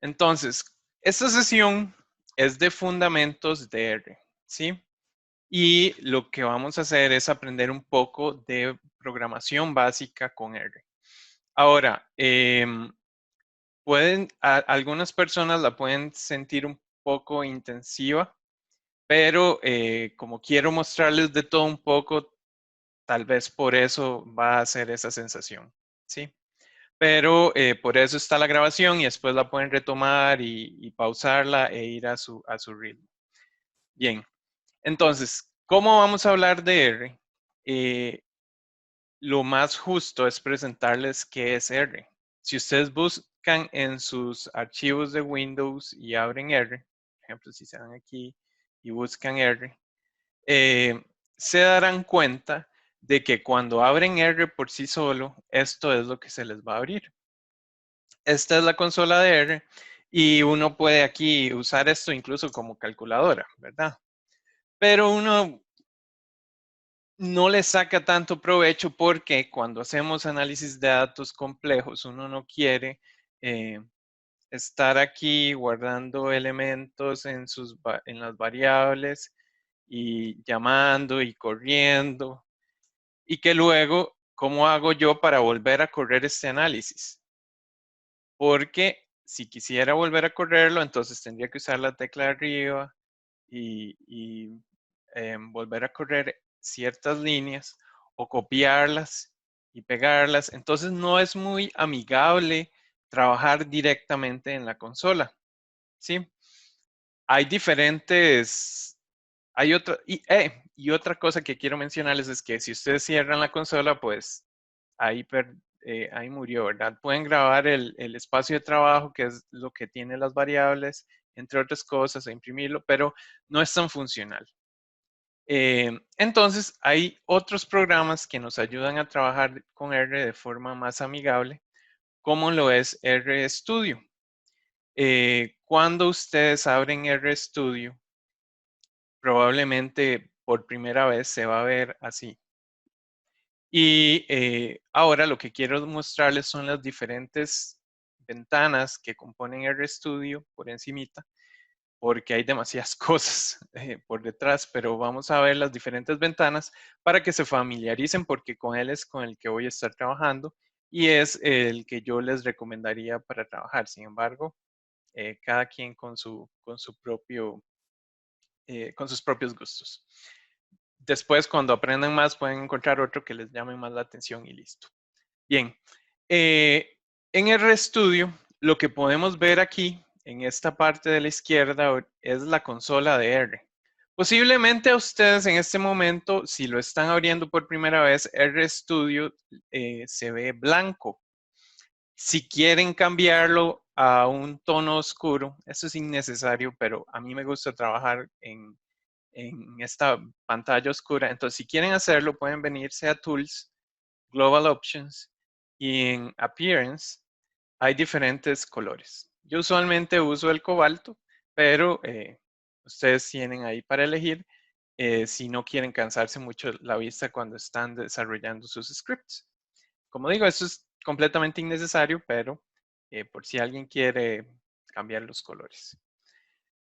Entonces, esta sesión es de fundamentos de R, ¿sí? Y lo que vamos a hacer es aprender un poco de programación básica con R. Ahora, algunas personas la pueden sentir un poco intensiva, pero como quiero mostrarles de todo un poco, tal vez por eso va a ser esa sensación, ¿sí? Pero por eso está la grabación y después la pueden retomar y pausarla e ir a su ritmo. Bien, entonces, ¿cómo vamos a hablar de R? Lo más justo es presentarles qué es R. Si ustedes buscan en sus archivos de Windows y abren R, por ejemplo, si se van aquí y buscan R, se darán cuenta de que cuando abren R por sí solo, esto es lo que se les va a abrir. Esta es la consola de R y uno puede aquí usar esto incluso como calculadora, ¿verdad? Pero uno no le saca tanto provecho porque cuando hacemos análisis de datos complejos, uno no quiere eh, estar aquí guardando elementos en las variables y llamando y corriendo. Y que luego, ¿cómo hago yo para volver a correr este análisis? Porque si quisiera volver a correrlo, entonces tendría que usar la tecla de arriba y volver a correr ciertas líneas o copiarlas y pegarlas. Entonces no es muy amigable trabajar directamente en la consola, ¿sí? Hay diferentes, y otra cosa que quiero mencionarles es que si ustedes cierran la consola, pues ahí, ahí murió, ¿verdad? Pueden grabar el espacio de trabajo, que es lo que tiene las variables, entre otras cosas, e imprimirlo, pero no es tan funcional. Entonces, hay otros programas que nos ayudan a trabajar con R de forma más amigable, como lo es RStudio. Cuando ustedes abren RStudio, probablemente por primera vez se va a ver así. Y ahora lo que quiero mostrarles son las diferentes ventanas que componen RStudio por encimita, porque hay demasiadas cosas por detrás, pero vamos a ver las diferentes ventanas para que se familiaricen, porque con él es con el que voy a estar trabajando y es el que yo les recomendaría para trabajar. Sin embargo, cada quien con sus propios gustos. Después, cuando aprendan más, pueden encontrar otro que les llame más la atención y listo. Bien, en RStudio, lo que podemos ver aquí, en esta parte de la izquierda, es la consola de R. Posiblemente a ustedes en este momento, si lo están abriendo por primera vez, RStudio se ve blanco. Si quieren cambiarlo a un tono oscuro, eso es innecesario, pero a mí me gusta trabajar en esta pantalla oscura. Entonces, si quieren hacerlo, pueden venirse a Tools, Global Options y en Appearance hay diferentes colores. Yo usualmente uso el cobalto, pero ustedes tienen ahí para elegir si no quieren cansarse mucho la vista cuando están desarrollando sus scripts. Como digo, eso es completamente innecesario, pero por si alguien quiere cambiar los colores.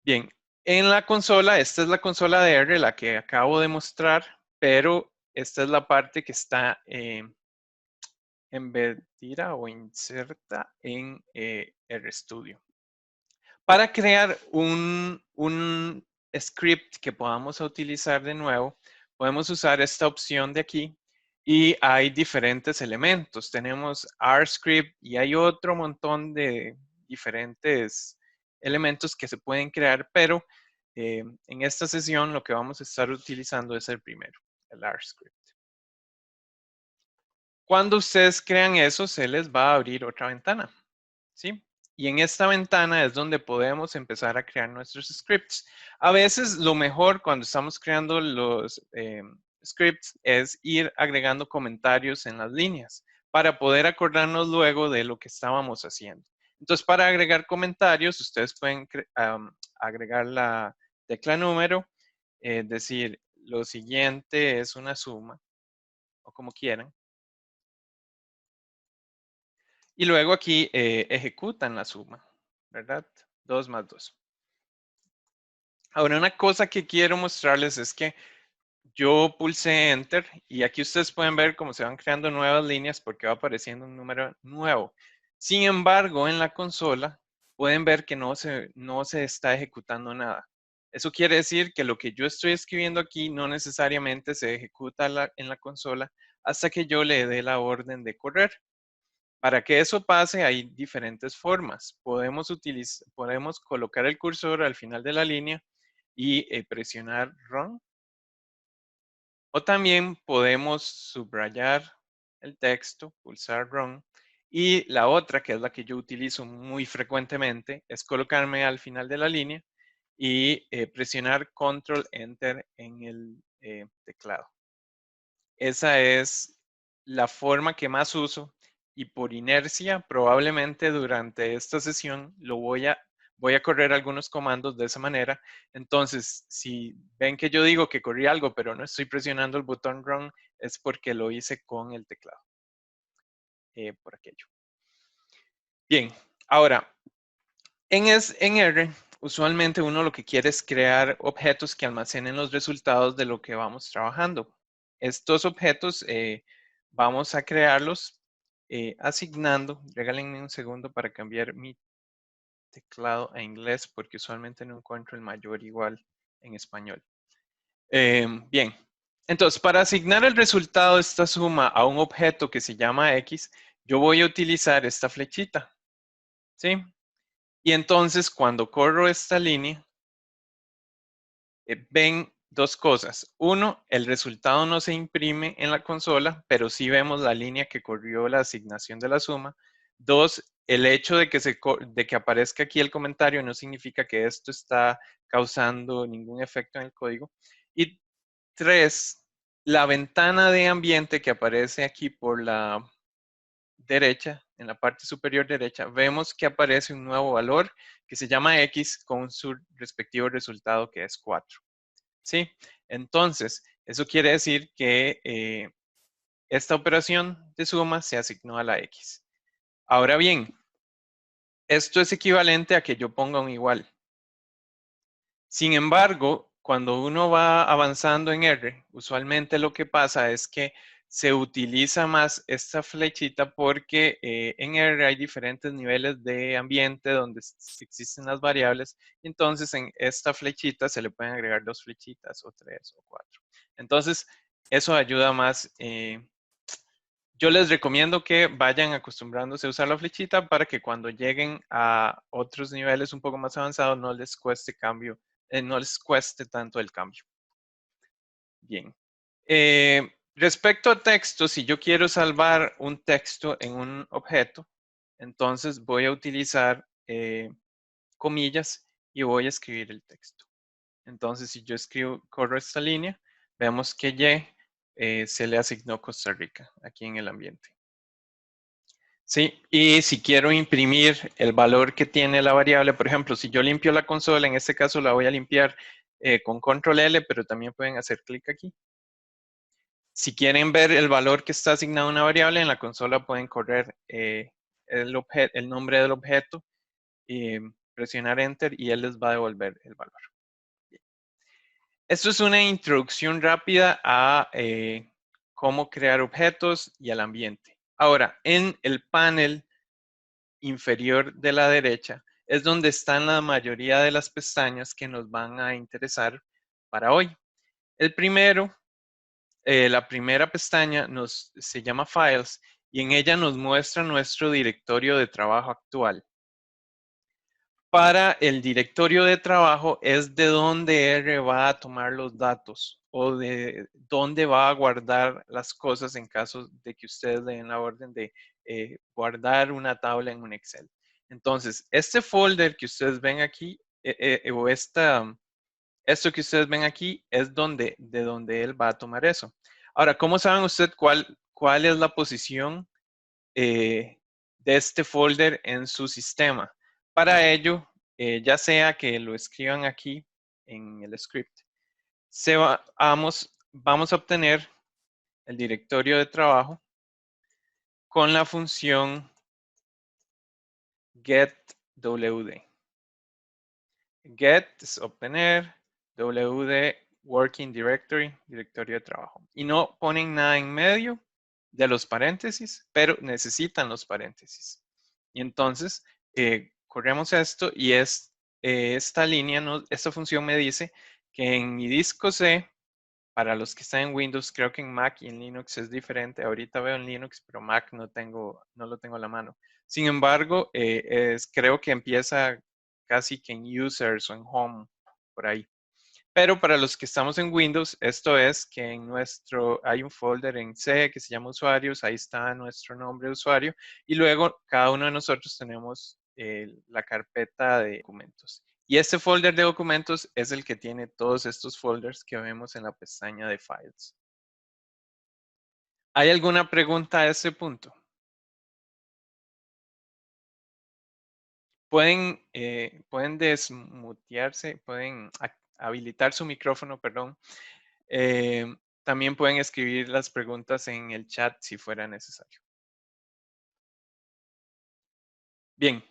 Bien, en la consola, esta es la consola de R, la que acabo de mostrar, pero esta es la parte que está embedida o inserta en RStudio. Para crear un script que podamos utilizar de nuevo, podemos usar esta opción de aquí y hay diferentes elementos. Tenemos RScript y hay otro montón de diferentes elementos que se pueden crear, pero en esta sesión lo que vamos a estar utilizando es el primero, el RScript. Cuando ustedes crean eso, se les va a abrir otra ventana, ¿sí? Y en esta ventana es donde podemos empezar a crear nuestros scripts. A veces lo mejor cuando estamos creando los scripts es ir agregando comentarios en las líneas para poder acordarnos luego de lo que estábamos haciendo. Entonces, para agregar comentarios, ustedes pueden agregar la tecla número, decir lo siguiente es una suma, o como quieran. Y luego aquí ejecutan la suma. ¿verdad? 2 más 2. Ahora, una cosa que quiero mostrarles es que yo pulsé Enter y aquí ustedes pueden ver cómo se van creando nuevas líneas porque va apareciendo un número nuevo. Sin embargo, en la consola pueden ver que no se está ejecutando nada. Eso quiere decir que lo que yo estoy escribiendo aquí no necesariamente se ejecuta en la consola hasta que yo le dé la orden de correr. Para que eso pase hay diferentes formas. Podemos colocar el cursor al final de la línea y presionar Run. O también podemos subrayar el texto, pulsar Run. Y la otra, que es la que yo utilizo muy frecuentemente, es colocarme al final de la línea y presionar Control Enter en el teclado. Esa es la forma que más uso y por inercia probablemente durante esta sesión voy a correr algunos comandos de esa manera. Entonces, si ven que yo digo que corrí algo pero no estoy presionando el botón Run, es porque lo hice con el teclado. Por aquello. Bien, ahora, en R, usualmente uno lo que quiere es crear objetos que almacenen los resultados de lo que vamos trabajando. Estos objetos vamos a crearlos asignando. Regálenme un segundo para cambiar mi teclado a inglés porque usualmente no encuentro el mayor igual en español. Bien, entonces para asignar el resultado de esta suma a un objeto que se llama X, yo voy a utilizar esta flechita. ¿Sí? Y entonces cuando corro esta línea, ven dos cosas. Uno, el resultado no se imprime en la consola, pero sí vemos la línea que corrió la asignación de la suma. Dos, el hecho de que aparezca aquí el comentario no significa que esto está causando ningún efecto en el código. Y tres, la ventana de ambiente que aparece aquí por la derecha, en la parte superior derecha, vemos que aparece un nuevo valor que se llama X con su respectivo resultado que es 4. ¿Sí? Entonces, eso quiere decir que esta operación de suma se asignó a la X. Ahora bien, esto es equivalente a que yo ponga un igual. Sin embargo, cuando uno va avanzando en R, usualmente lo que pasa es que se utiliza más esta flechita porque en R hay diferentes niveles de ambiente donde existen las variables. Entonces, en esta flechita se le pueden agregar 2 flechitas o 3 o 4. Entonces, eso ayuda más. Yo les recomiendo que vayan acostumbrándose a usar la flechita para que cuando lleguen a otros niveles un poco más avanzados no les cueste no les cueste tanto el cambio. Bien. Respecto a texto, si yo quiero salvar un texto en un objeto, entonces voy a utilizar comillas y voy a escribir el texto. Entonces, si yo corro esta línea, vemos que Y se le asignó Costa Rica aquí en el ambiente. Sí, y si quiero imprimir el valor que tiene la variable, por ejemplo, si yo limpio la consola, en este caso la voy a limpiar con Control L, pero también pueden hacer clic aquí. Si quieren ver el valor que está asignado a una variable, en la consola pueden correr el nombre del objeto y presionar Enter y él les va a devolver el valor. Esto es una introducción rápida a cómo crear objetos y al ambiente. Ahora, en el panel inferior de la derecha es donde están la mayoría de las pestañas que nos van a interesar para hoy. El primero, la primera pestaña se llama Files y en ella nos muestra nuestro directorio de trabajo actual. Para el directorio de trabajo es de donde R va a tomar los datos o de dónde va a guardar las cosas en caso de que ustedes le den la orden de guardar una tabla en un Excel. Entonces, este folder que ustedes ven aquí, o esto que ustedes ven aquí, es de donde él va a tomar eso. Ahora, ¿cómo saben ustedes cuál es la posición de este folder en su sistema? Para ello, ya sea que lo escriban aquí en el script, vamos a obtener el directorio de trabajo con la función get wd. Get es obtener, wd working directory, directorio de trabajo. Y no ponen nada en medio de los paréntesis, pero necesitan los paréntesis. Y entonces corremos esto y esta línea, esta función me dice que en mi disco C, para los que están en Windows, creo que en Mac y en Linux es diferente. Ahorita veo en Linux, pero Mac no lo tengo a la mano. Sin embargo, creo que empieza casi que en Users o en Home, por ahí. Pero para los que estamos en Windows, esto es que hay un folder en C que se llama usuarios, ahí está nuestro nombre de usuario, y luego cada uno de nosotros tenemos la carpeta de documentos. Y este folder de documentos es el que tiene todos estos folders que vemos en la pestaña de Files. ¿Hay alguna pregunta a ese punto? Pueden desmutearse, pueden habilitar su micrófono, perdón. También pueden escribir las preguntas en el chat si fuera necesario. Bien,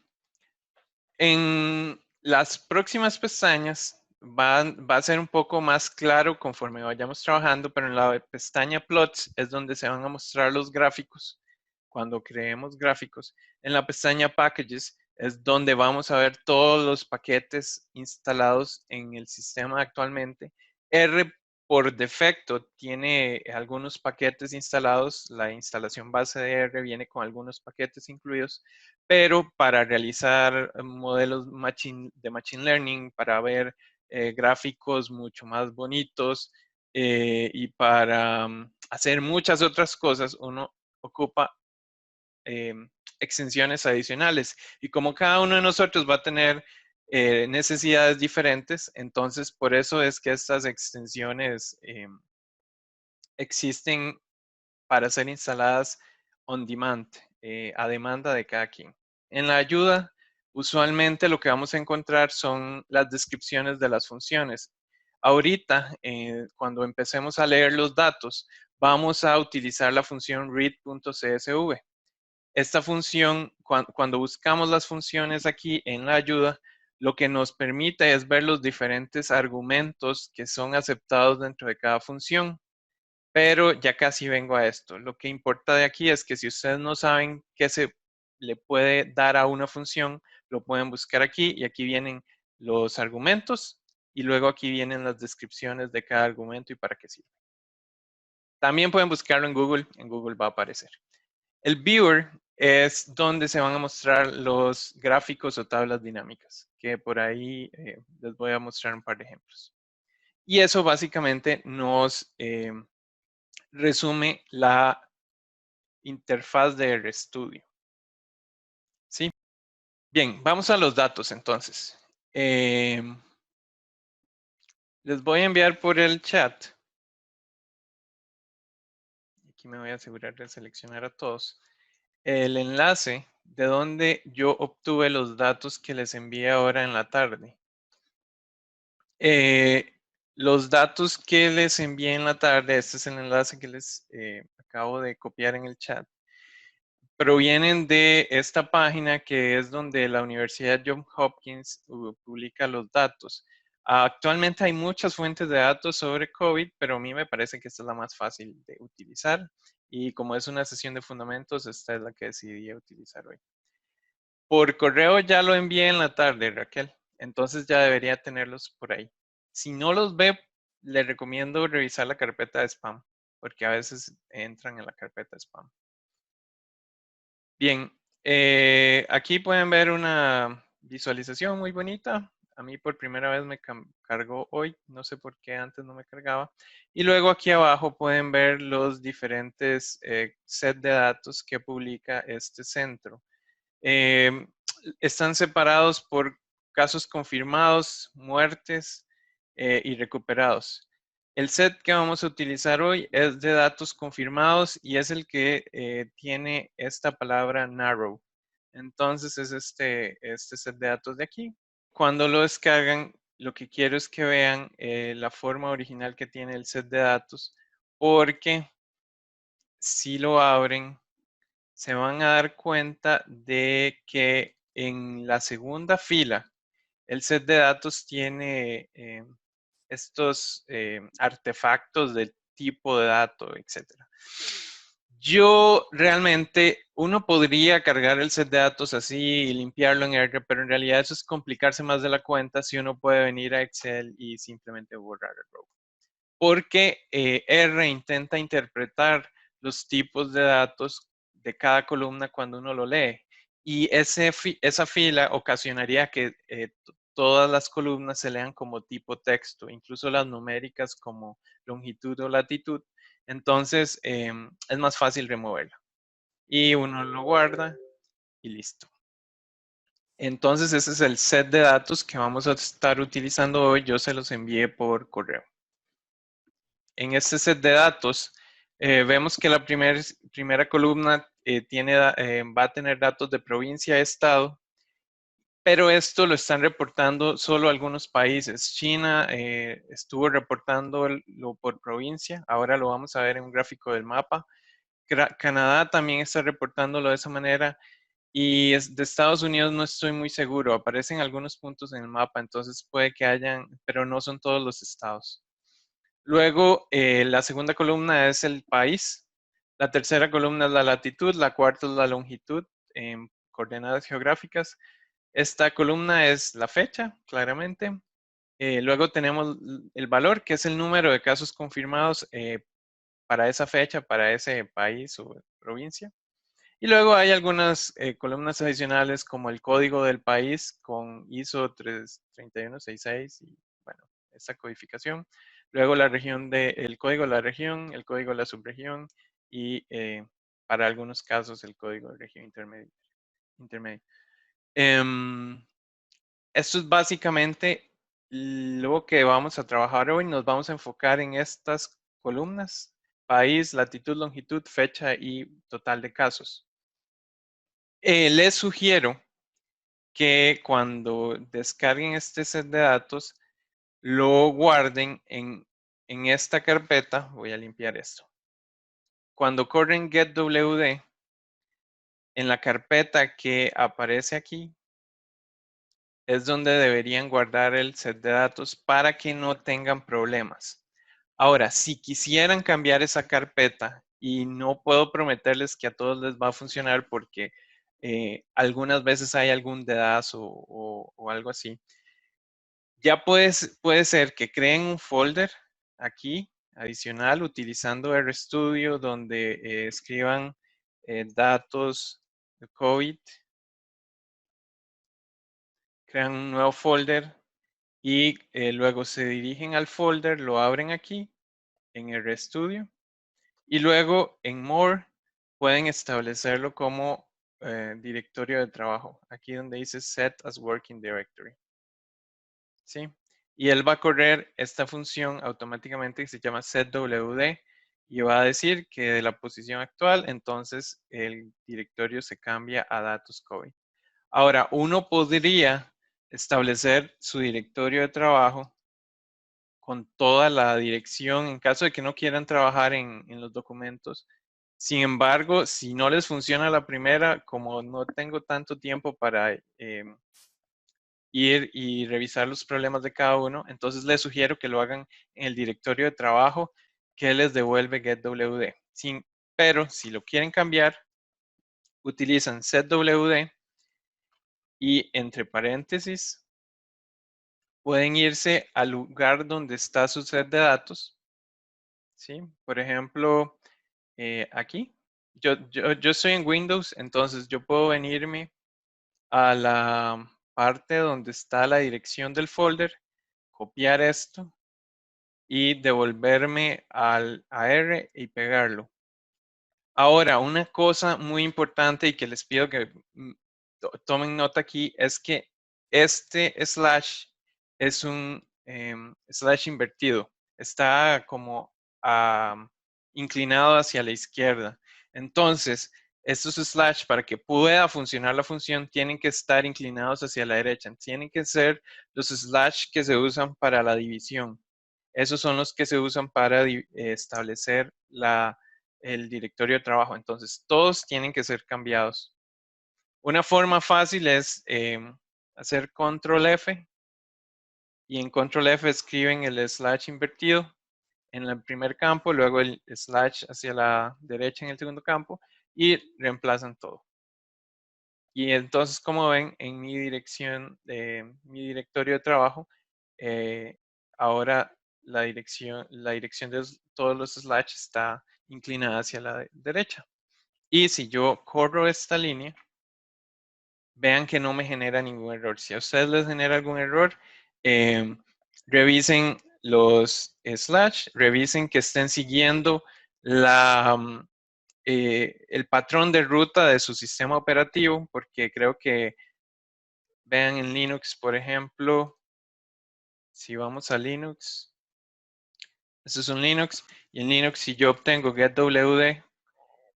en las próximas pestañas va a ser un poco más claro conforme vayamos trabajando, pero en la pestaña Plots es donde se van a mostrar los gráficos. Cuando creemos gráficos, en la pestaña Packages es donde vamos a ver todos los paquetes instalados en el sistema actualmente. R por defecto tiene algunos paquetes instalados. La instalación base de R viene con algunos paquetes incluidos, pero para realizar modelos de Machine Learning, para ver gráficos mucho más bonitos y para hacer muchas otras cosas, uno ocupa extensiones adicionales. Y como cada uno de nosotros va a tener necesidades diferentes, entonces por eso es que estas extensiones existen para ser instaladas on demand, a demanda de cada quien. En la ayuda, usualmente lo que vamos a encontrar son las descripciones de las funciones. Ahorita, cuando empecemos a leer los datos, vamos a utilizar la función read.csv. Esta función, cuando buscamos las funciones aquí en la ayuda, lo que nos permite es ver los diferentes argumentos que son aceptados dentro de cada función. Pero ya casi vengo a esto. Lo que importa de aquí es que si ustedes no saben qué se le puede dar a una función, lo pueden buscar aquí y aquí vienen los argumentos y luego aquí vienen las descripciones de cada argumento y para qué sirve. También pueden buscarlo en Google va a aparecer. El viewer es donde se van a mostrar los gráficos o tablas dinámicas, que por ahí les voy a mostrar un par de ejemplos. Y eso básicamente nos resume la interfaz de RStudio. ¿Sí? Bien, vamos a los datos entonces. Les voy a enviar por el chat. Aquí me voy a asegurar de seleccionar a todos. El enlace de donde yo obtuve los datos que les envié ahora en la tarde. Los datos que les envié en la tarde, este es el enlace que les acabo de copiar en el chat, provienen de esta página que es donde la Universidad Johns Hopkins publica los datos. Actualmente hay muchas fuentes de datos sobre COVID, pero a mí me parece que esta es la más fácil de utilizar. Y como es una sesión de fundamentos, esta es la que decidí utilizar hoy. Por correo ya lo envié en la tarde, Raquel. Entonces ya debería tenerlos por ahí. Si no los ve, le recomiendo revisar la carpeta de spam, porque a veces entran en la carpeta de spam. Bien, aquí pueden ver una visualización muy bonita. A mí por primera vez me cargó hoy, no sé por qué antes no me cargaba. Y luego aquí abajo pueden ver los diferentes set de datos que publica este centro. Están separados por casos confirmados, muertes y recuperados. El set que vamos a utilizar hoy es de datos confirmados y es el que tiene esta palabra narrow. Entonces es este set de datos de aquí. Cuando lo descargan, lo que quiero es que vean la forma original que tiene el set de datos, porque si lo abren, se van a dar cuenta de que en la segunda fila, el set de datos tiene estos artefactos del tipo de dato, etcétera. Yo realmente, uno podría cargar el set de datos así y limpiarlo en R, pero en realidad eso es complicarse más de la cuenta si uno puede venir a Excel y simplemente borrar el row. Porque R intenta interpretar los tipos de datos de cada columna cuando uno lo lee. Y esa fila ocasionaría que todas las columnas se lean como tipo texto, incluso las numéricas como longitud o latitud. Entonces, es más fácil removerla. Y uno lo guarda y listo. Entonces, ese es el set de datos que vamos a estar utilizando hoy. Yo se los envié por correo. En este set de datos, vemos que la primera columna va a tener datos de provincia, estado, pero esto lo están reportando solo algunos países. China estuvo reportándolo por provincia, ahora lo vamos a ver en un gráfico del mapa. Canadá también está reportándolo de esa manera. Y de Estados Unidos no estoy muy seguro, aparecen algunos puntos en el mapa, entonces puede que hayan, pero no son todos los estados. Luego, la segunda columna es el país, la tercera columna es la latitud, la cuarta es la longitud en coordenadas geográficas. Esta columna es la fecha, claramente. Luego tenemos el valor, que es el número de casos confirmados para esa fecha, para ese país o provincia. Y luego hay algunas columnas adicionales como el código del país con ISO 33166 y bueno, esa codificación. Luego la región el código de la región, el código de la subregión y para algunos casos el código de región intermedio. Esto es básicamente lo que vamos a trabajar hoy. Nos vamos a enfocar en estas columnas: país, latitud, longitud, fecha y total de casos. Les sugiero que cuando descarguen este set de datos, lo guarden en esta carpeta. Voy a limpiar esto. Cuando corren getWD, en la carpeta que aparece aquí, es donde deberían guardar el set de datos para que no tengan problemas. Ahora, si quisieran cambiar esa carpeta, y no puedo prometerles que a todos les va a funcionar porque algunas veces hay algún dedazo o algo así, ya puede ser que creen un folder aquí adicional utilizando RStudio donde escriban datos de COVID, crean un nuevo folder y luego se dirigen al folder, lo abren aquí en RStudio y luego en More pueden establecerlo como directorio de trabajo, aquí donde dice Set as Working Directory. ¿Sí? Y él va a correr esta función automáticamente que se llama setwd y va a decir que de la posición actual, entonces el directorio se cambia a datos COVID. Ahora, uno podría establecer su directorio de trabajo con toda la dirección en caso de que no quieran trabajar en los documentos. Sin embargo, si no les funciona la primera, como no tengo tanto tiempo para ir y revisar los problemas de cada uno, entonces les sugiero que lo hagan en el directorio de trabajo que les devuelve getWD. Pero si lo quieren cambiar, utilizan setwd y entre paréntesis pueden irse al lugar donde está su set de datos. ¿Sí? Por ejemplo, aquí. Yo estoy en Windows, entonces yo puedo venirme a la parte donde está la dirección del folder, copiar esto y devolverme a R y pegarlo. Ahora, una cosa muy importante y que les pido que tomen nota aquí es que este slash es un slash invertido. Está como inclinado hacia la izquierda. Entonces, estos slash para que pueda funcionar la función tienen que estar inclinados hacia la derecha. Tienen que ser los slash que se usan para la división. Esos son los que se usan para establecer el directorio de trabajo. Entonces, todos tienen que ser cambiados. Una forma fácil es hacer control F y en control F escriben el slash invertido en el primer campo, luego el slash hacia la derecha en el segundo campo y reemplazan todo. Y entonces, como ven, en mi dirección, mi directorio de trabajo, ahora la dirección de todos los slash está inclinada hacia la derecha. Y si yo corro esta línea, vean que no me genera ningún error. Si a ustedes les genera algún error, revisen los slash, revisen que estén siguiendo el patrón de ruta de su sistema operativo, porque creo que, vean en Linux, por ejemplo, si vamos a Linux, esto es un Linux, y en Linux si yo obtengo getwd,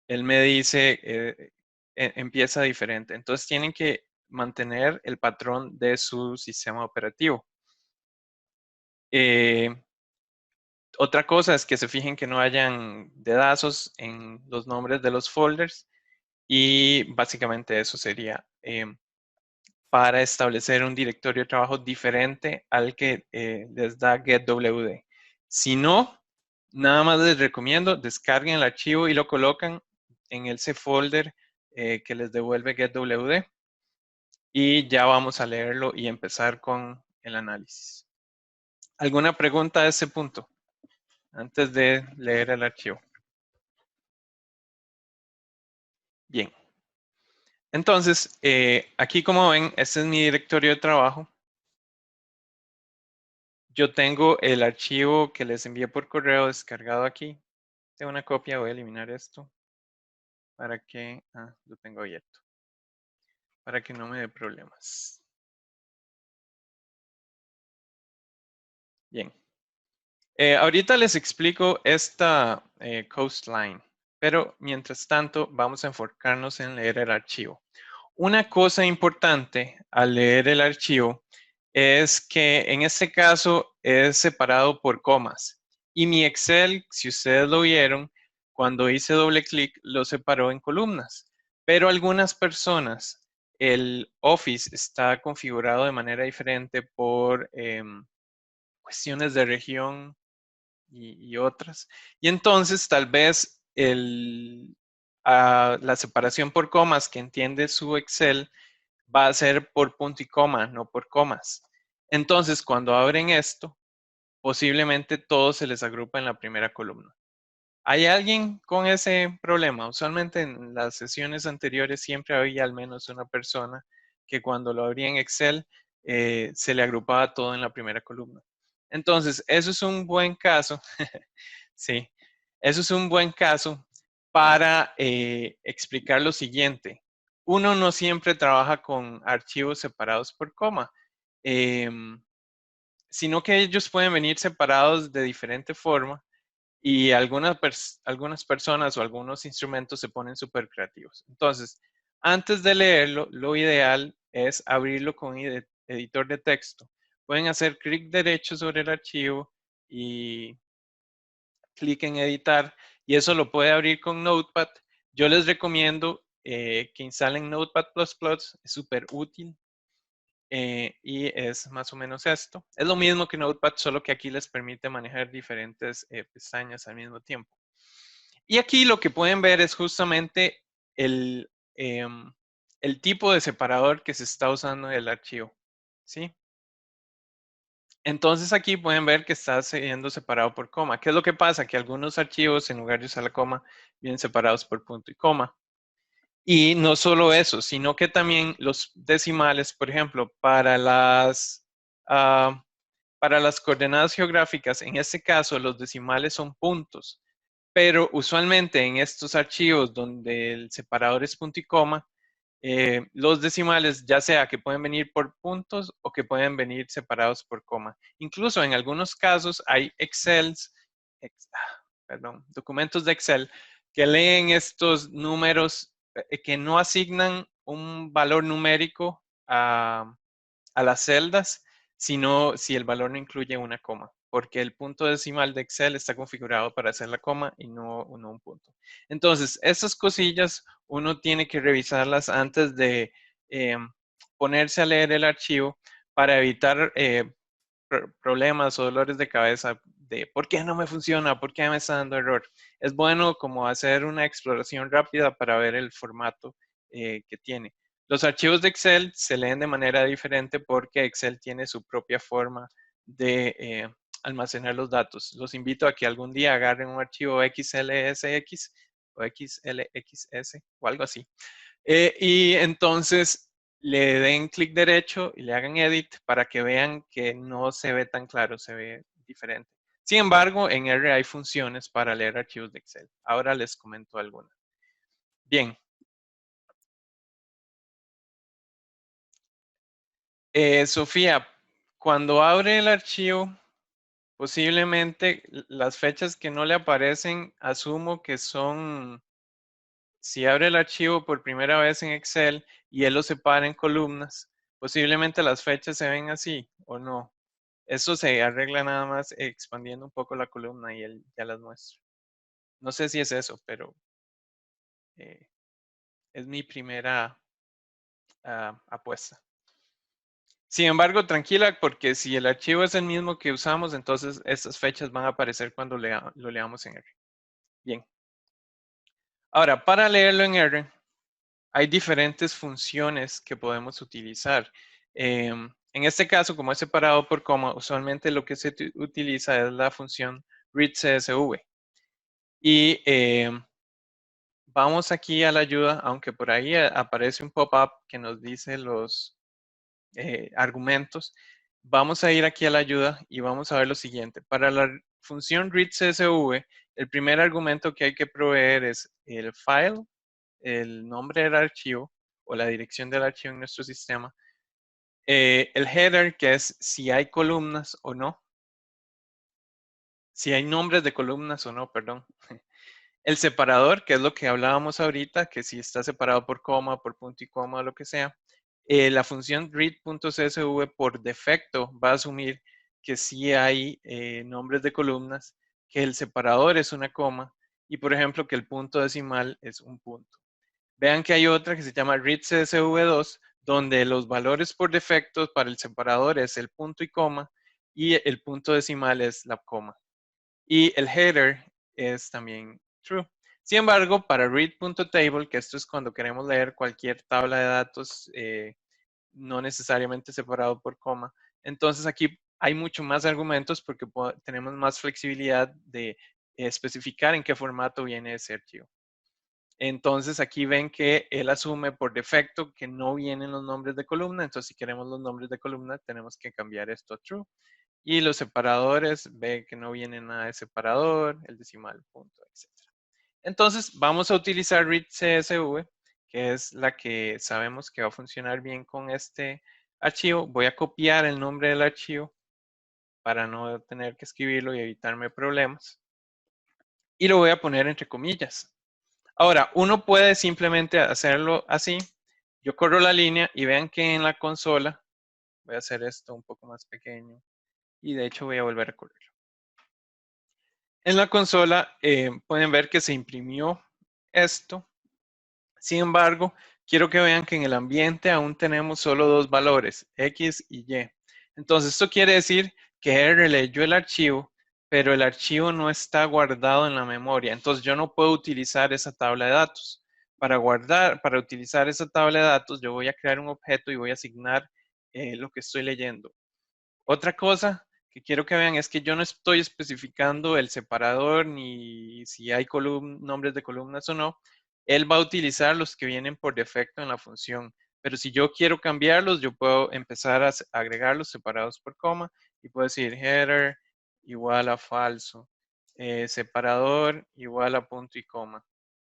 él me dice, empieza diferente. Entonces tienen que mantener el patrón de su sistema operativo. Otra cosa es que se fijen que no hayan dedazos en los nombres de los folders y básicamente eso sería para establecer un directorio de trabajo diferente al que les da getwd. Si no, nada más les recomiendo descarguen el archivo y lo colocan en ese folder que les devuelve getwd y ya vamos a leerlo y empezar con el análisis. ¿Alguna pregunta a ese punto antes de leer el archivo? Bien. Entonces, aquí como ven, este es mi directorio de trabajo. Yo tengo el archivo que les envié por correo descargado aquí. Tengo una copia, voy a eliminar esto para que, lo tengo abierto, para que no me dé problemas. Bien. Ahorita les explico esta coastline, pero mientras tanto vamos a enfocarnos en leer el archivo. Una cosa importante al leer el archivo es que en este caso es separado por comas. Y mi Excel, si ustedes lo vieron, cuando hice doble clic, lo separó en columnas. Pero algunas personas, el Office está configurado de manera diferente por cuestiones de región y otras. Y entonces tal vez la separación por comas que entiende su Excel va a ser por punto y coma, no por comas. Entonces, cuando abren esto, posiblemente todo se les agrupa en la primera columna. ¿Hay alguien con ese problema? Usualmente en las sesiones anteriores siempre había al menos una persona que cuando lo abría en Excel se le agrupaba todo en la primera columna. Entonces, eso es un buen caso, sí, eso es un buen caso para explicar lo siguiente. Uno no siempre trabaja con archivos separados por coma, sino que ellos pueden venir separados de diferente forma y algunas personas o algunos instrumentos se ponen súper creativos. Entonces, antes de leerlo, lo ideal es abrirlo con editor de texto. Pueden hacer clic derecho sobre el archivo y clic en editar y eso lo puede abrir con Notepad. Yo les recomiendo que instalen Notepad++, es súper útil. Y es más o menos esto. Es lo mismo que Notepad, solo que aquí les permite manejar diferentes pestañas al mismo tiempo. Y aquí lo que pueden ver es justamente el, el tipo de separador que se está usando en el archivo. ¿Sí? Entonces aquí pueden ver que está siendo separado por coma. ¿Qué es lo que pasa? Que algunos archivos, en lugar de usar la coma, vienen separados por punto y coma. Y no solo eso, sino que también los decimales, por ejemplo, para las coordenadas geográficas, en este caso los decimales son puntos, pero usualmente en estos archivos donde el separador es punto y coma, los decimales ya sea que pueden venir por puntos o que pueden venir separados por coma. Incluso en algunos casos hay documentos de Excel que leen estos números que no asignan un valor numérico a las celdas, sino si el valor no incluye una coma. porque el punto decimal de Excel está configurado para hacer la coma y no un punto. Entonces, estas cosillas uno tiene que revisarlas antes de ponerse a leer el archivo para evitar problemas o dolores de cabeza de por qué no me funciona, por qué me está dando error. Es bueno como hacer una exploración rápida para ver el formato que tiene. Los archivos de Excel se leen de manera diferente porque Excel tiene su propia forma de almacenar los datos. Los invito a que algún día agarren un archivo XLSX o XLXS o algo así. Y entonces le den clic derecho y le hagan edit para que vean que no se ve tan claro, se ve diferente. Sin embargo, en R hay funciones para leer archivos de Excel. Ahora les comento algunas. Bien. Sofía, cuando abre el archivo, posiblemente las fechas que no le aparecen, asumo que son, si abre el archivo por primera vez en Excel y él lo separa en columnas, posiblemente las fechas se ven así o no. Eso se arregla nada más expandiendo un poco la columna y él ya las muestra. No sé si es eso, pero eh, es mi primera apuesta. Sin embargo, tranquila, porque si el archivo es el mismo que usamos, entonces estas fechas van a aparecer cuando lo leamos en R. Bien. Ahora, para leerlo en R, hay diferentes funciones que podemos utilizar. En este caso, como es separado por coma, usualmente lo que se utiliza es la función readCSV. Y vamos aquí a la ayuda, aunque por ahí aparece un pop-up que nos dice los argumentos. Vamos a ir aquí a la ayuda y vamos a ver lo siguiente. Para la función readCSV, el primer argumento que hay que proveer es el file, el nombre del archivo o la dirección del archivo en nuestro sistema. El header, que es si hay columnas o no. Si hay nombres de columnas o no, perdón. El separador, que es lo que hablábamos ahorita, que si está separado por coma, por punto y coma, lo que sea. La función read.csv por defecto va a asumir que sí hay nombres de columnas, que el separador es una coma y, por ejemplo, que el punto decimal es un punto. Vean que hay otra que se llama readCSV2, donde los valores por defecto para el separador es el punto y coma y el punto decimal es la coma. Y el header es también true. Sin embargo, para read.table, que esto es cuando queremos leer cualquier tabla de datos, no necesariamente separado por coma, entonces aquí hay mucho más argumentos porque tenemos más flexibilidad de especificar en qué formato viene ese archivo. Entonces aquí ven que él asume por defecto que no vienen los nombres de columna, entonces si queremos los nombres de columna tenemos que cambiar esto a true. Y los separadores, ve que no viene nada de separador, el decimal, punto, etc. Entonces vamos a utilizar readCSV, que es la que sabemos que va a funcionar bien con este archivo. Voy a copiar el nombre del archivo para no tener que escribirlo y evitarme problemas. Y lo voy a poner entre comillas. Ahora, uno puede simplemente hacerlo así. Yo corro la línea y vean que en la consola, voy a hacer esto un poco más pequeño y de hecho voy a volver a correrlo. En la consola pueden ver que se imprimió esto. Sin embargo, quiero que vean que en el ambiente aún tenemos solo dos valores, X y Y. Entonces, esto quiere decir que R leyó el archivo, pero el archivo no está guardado en la memoria. Entonces, yo no puedo utilizar esa tabla de datos. Para utilizar esa tabla de datos, yo voy a crear un objeto y voy a asignar lo que estoy leyendo. Otra cosa que quiero que vean es que yo no estoy especificando el separador ni si hay nombres de columnas o no. Él va a utilizar los que vienen por defecto en la función. Pero si yo quiero cambiarlos, yo puedo empezar a agregarlos separados por coma y puedo decir header igual a falso, separador igual a punto y coma.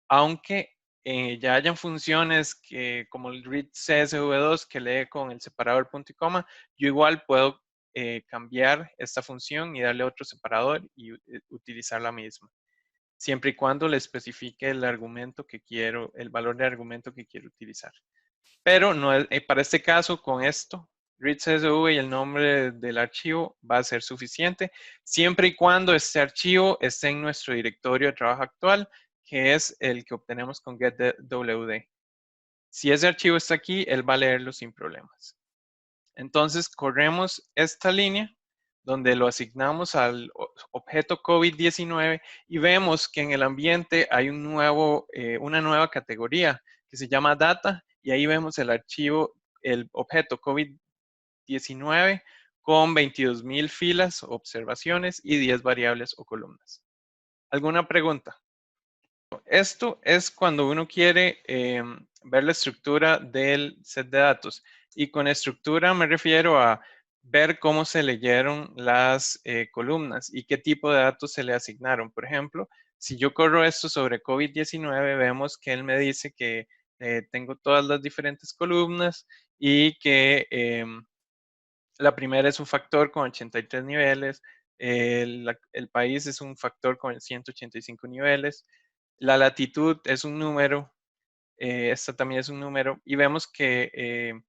Aunque ya hayan funciones que, como el readCSV2 que lee con el separador punto y coma, yo igual puedo cambiar esta función y darle otro separador y utilizar la misma, siempre y cuando le especifique el argumento que quiero, el valor de argumento que quiero utilizar. Pero no es, para este caso, con esto, read CSV y el nombre del archivo va a ser suficiente, siempre y cuando este archivo esté en nuestro directorio de trabajo actual, que es el que obtenemos con getWD. Si ese archivo está aquí, él va a leerlo sin problemas. Entonces, corremos esta línea donde lo asignamos al objeto COVID-19 y vemos que en el ambiente hay una nueva categoría que se llama data y ahí vemos el archivo, el objeto COVID-19 con 22,000 filas, observaciones y 10 variables o columnas. ¿Alguna pregunta? Esto es cuando uno quiere ver la estructura del set de datos. Y con estructura me refiero a ver cómo se leyeron las columnas y qué tipo de datos se le asignaron. Por ejemplo, si yo corro esto sobre COVID-19, vemos que él me dice que tengo todas las diferentes columnas y que la primera es un factor con 83 niveles, el país es un factor con 185 niveles, la latitud es un número, esta también es un número, y vemos que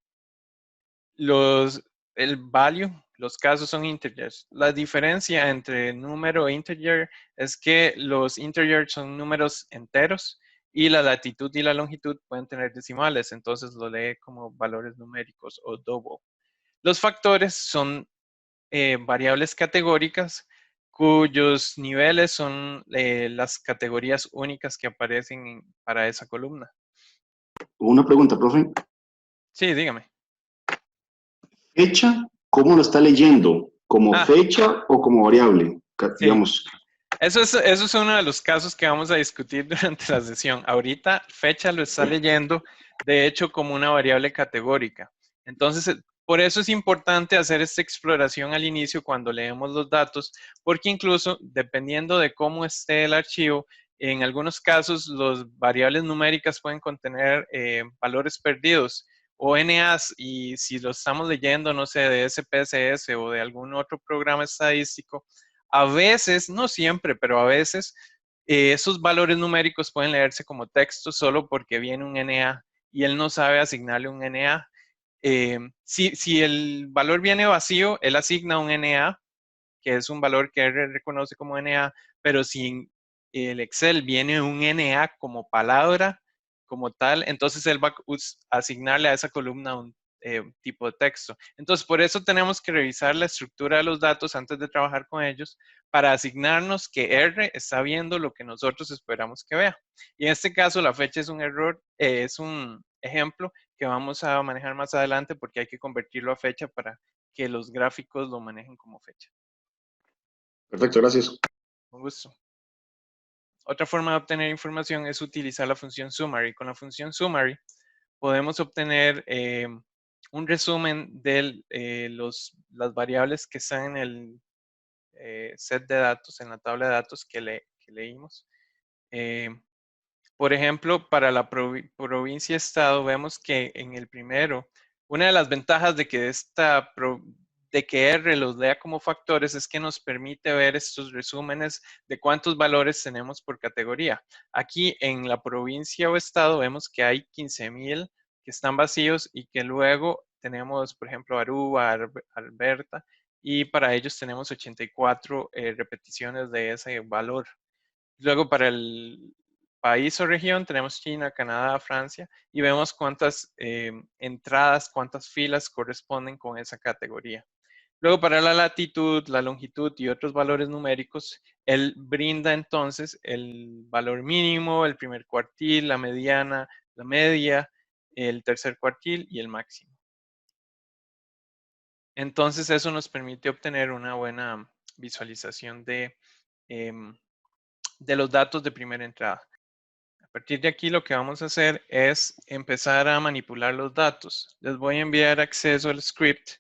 el value, los casos son integers. La diferencia entre número e integer es que los integers son números enteros y la latitud y la longitud pueden tener decimales, entonces lo lee como valores numéricos o double. Los factores son variables categóricas cuyos niveles son las categorías únicas que aparecen para esa columna. Una pregunta, profe. Sí, dígame. Fecha, ¿cómo lo está leyendo? ¿Como fecha o como variable? Sí. Digamos. Eso es uno de los casos que vamos a discutir durante la sesión. Ahorita, fecha lo está leyendo, de hecho, como una variable categórica. Entonces, por eso es importante hacer esta exploración al inicio cuando leemos los datos, porque incluso, dependiendo de cómo esté el archivo, en algunos casos, las variables numéricas pueden contener valores perdidos o NAs, y si lo estamos leyendo, no sé, de SPSS o de algún otro programa estadístico, a veces, no siempre, pero a veces, esos valores numéricos pueden leerse como texto solo porque viene un NA y él no sabe asignarle un NA. Si el valor viene vacío, él asigna un NA, que es un valor que él reconoce como NA, pero si en el Excel viene un NA como palabra, como tal, entonces él va a asignarle a esa columna un tipo de texto. Entonces, por eso tenemos que revisar la estructura de los datos antes de trabajar con ellos para asignarnos que R está viendo lo que nosotros esperamos que vea. Y en este caso, la fecha es un error, es un ejemplo que vamos a manejar más adelante porque hay que convertirlo a fecha para que los gráficos lo manejen como fecha. Perfecto, gracias. Con gusto. Otra forma de obtener información es utilizar la función summary. Con la función summary podemos obtener un resumen de las variables que están en el set de datos, en la tabla de datos que leímos. Por ejemplo, para la provincia-estado, vemos que en el primero, una de las ventajas de que R los lea como factores es que nos permite ver estos resúmenes de cuántos valores tenemos por categoría. Aquí en la provincia o estado vemos que hay 15,000 que están vacíos y que luego tenemos, por ejemplo, Aruba, Alberta, y para ellos tenemos 84 repeticiones de ese valor. Luego para el país o región tenemos China, Canadá, Francia y vemos cuántas entradas, cuántas filas corresponden con esa categoría. Luego para la latitud, la longitud y otros valores numéricos, él brinda entonces el valor mínimo, el primer cuartil, la mediana, la media, el tercer cuartil y el máximo. Entonces eso nos permite obtener una buena visualización de los datos de primera entrada. A partir de aquí lo que vamos a hacer es empezar a manipular los datos. Les voy a enviar acceso al script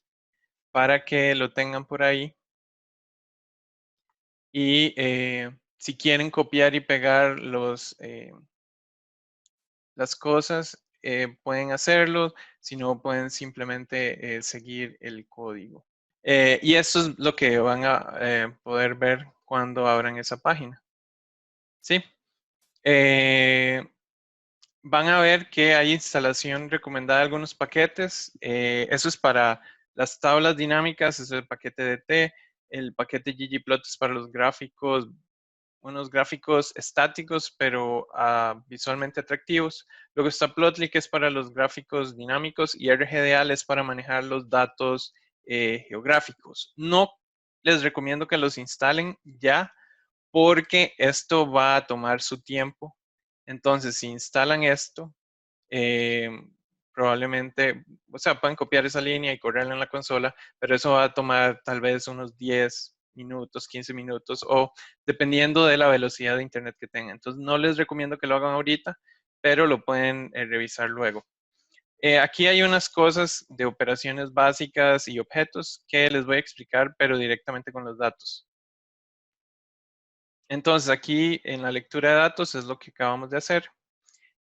para que lo tengan por ahí. Y si quieren copiar y pegar las cosas, pueden hacerlo. Si no, pueden simplemente seguir el código. Y esto es lo que van a poder ver cuando abran esa página. ¿Sí? Van a ver que hay instalación recomendada de algunos paquetes. Eso es para Las tablas dinámicas es el paquete DT, el paquete ggplot es para los gráficos, unos gráficos estáticos, pero visualmente atractivos. Luego está Plotly, que es para los gráficos dinámicos, y RGDal es para manejar los datos geográficos. No les recomiendo que los instalen ya, porque esto va a tomar su tiempo. Entonces, si instalan esto, probablemente, o sea, pueden copiar esa línea y correrla en la consola, pero eso va a tomar tal vez unos 10 minutos, 15 minutos, o dependiendo de la velocidad de internet que tengan. Entonces, no les recomiendo que lo hagan ahorita, pero lo pueden revisar luego. Aquí hay unas cosas de operaciones básicas y objetos que les voy a explicar, pero directamente con los datos. Entonces, aquí en la lectura de datos es lo que acabamos de hacer.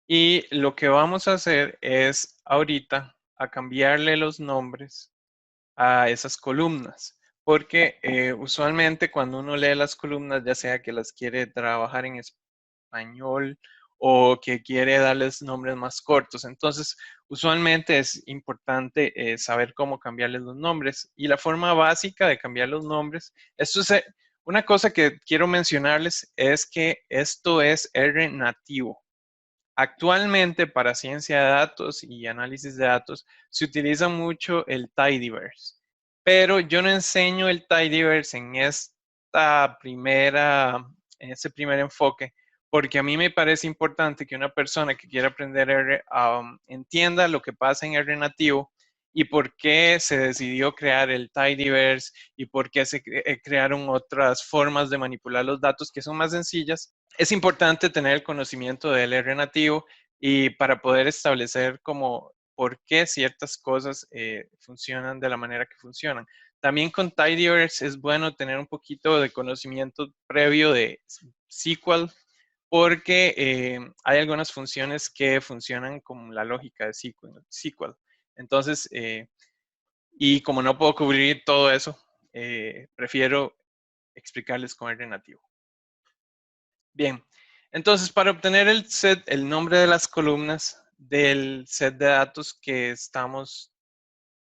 Y lo que vamos a hacer es ahorita a cambiarle los nombres a esas columnas. Porque usualmente cuando uno lee las columnas, ya sea que las quiere trabajar en español o que quiere darles nombres más cortos. Entonces, usualmente es importante saber cómo cambiarles los nombres. Y la forma básica de cambiar los nombres, esto es una cosa que quiero mencionarles, es que esto es R nativo. Actualmente para ciencia de datos y análisis de datos se utiliza mucho el tidyverse, pero yo no enseño el tidyverse en en este primer enfoque, porque a mí me parece importante que una persona que quiera aprender R entienda lo que pasa en R nativo y por qué se decidió crear el tidyverse y por qué se crearon otras formas de manipular los datos que son más sencillas. Es importante tener el conocimiento del R nativo y para poder establecer como por qué ciertas cosas funcionan de la manera que funcionan. También con tidyverse es bueno tener un poquito de conocimiento previo de SQL porque hay algunas funciones que funcionan con la lógica de SQL. Entonces, y como no puedo cubrir todo eso, prefiero explicarles con R nativo. Bien, entonces para obtener el nombre de las columnas del set de datos que estamos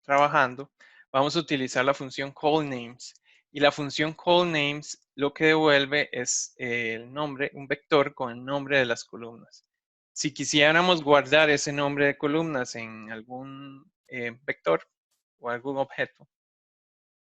trabajando, vamos a utilizar la función callNames. Y la función callNames lo que devuelve es el nombre, un vector con el nombre de las columnas. Si quisiéramos guardar ese nombre de columnas en algún vector o algún objeto,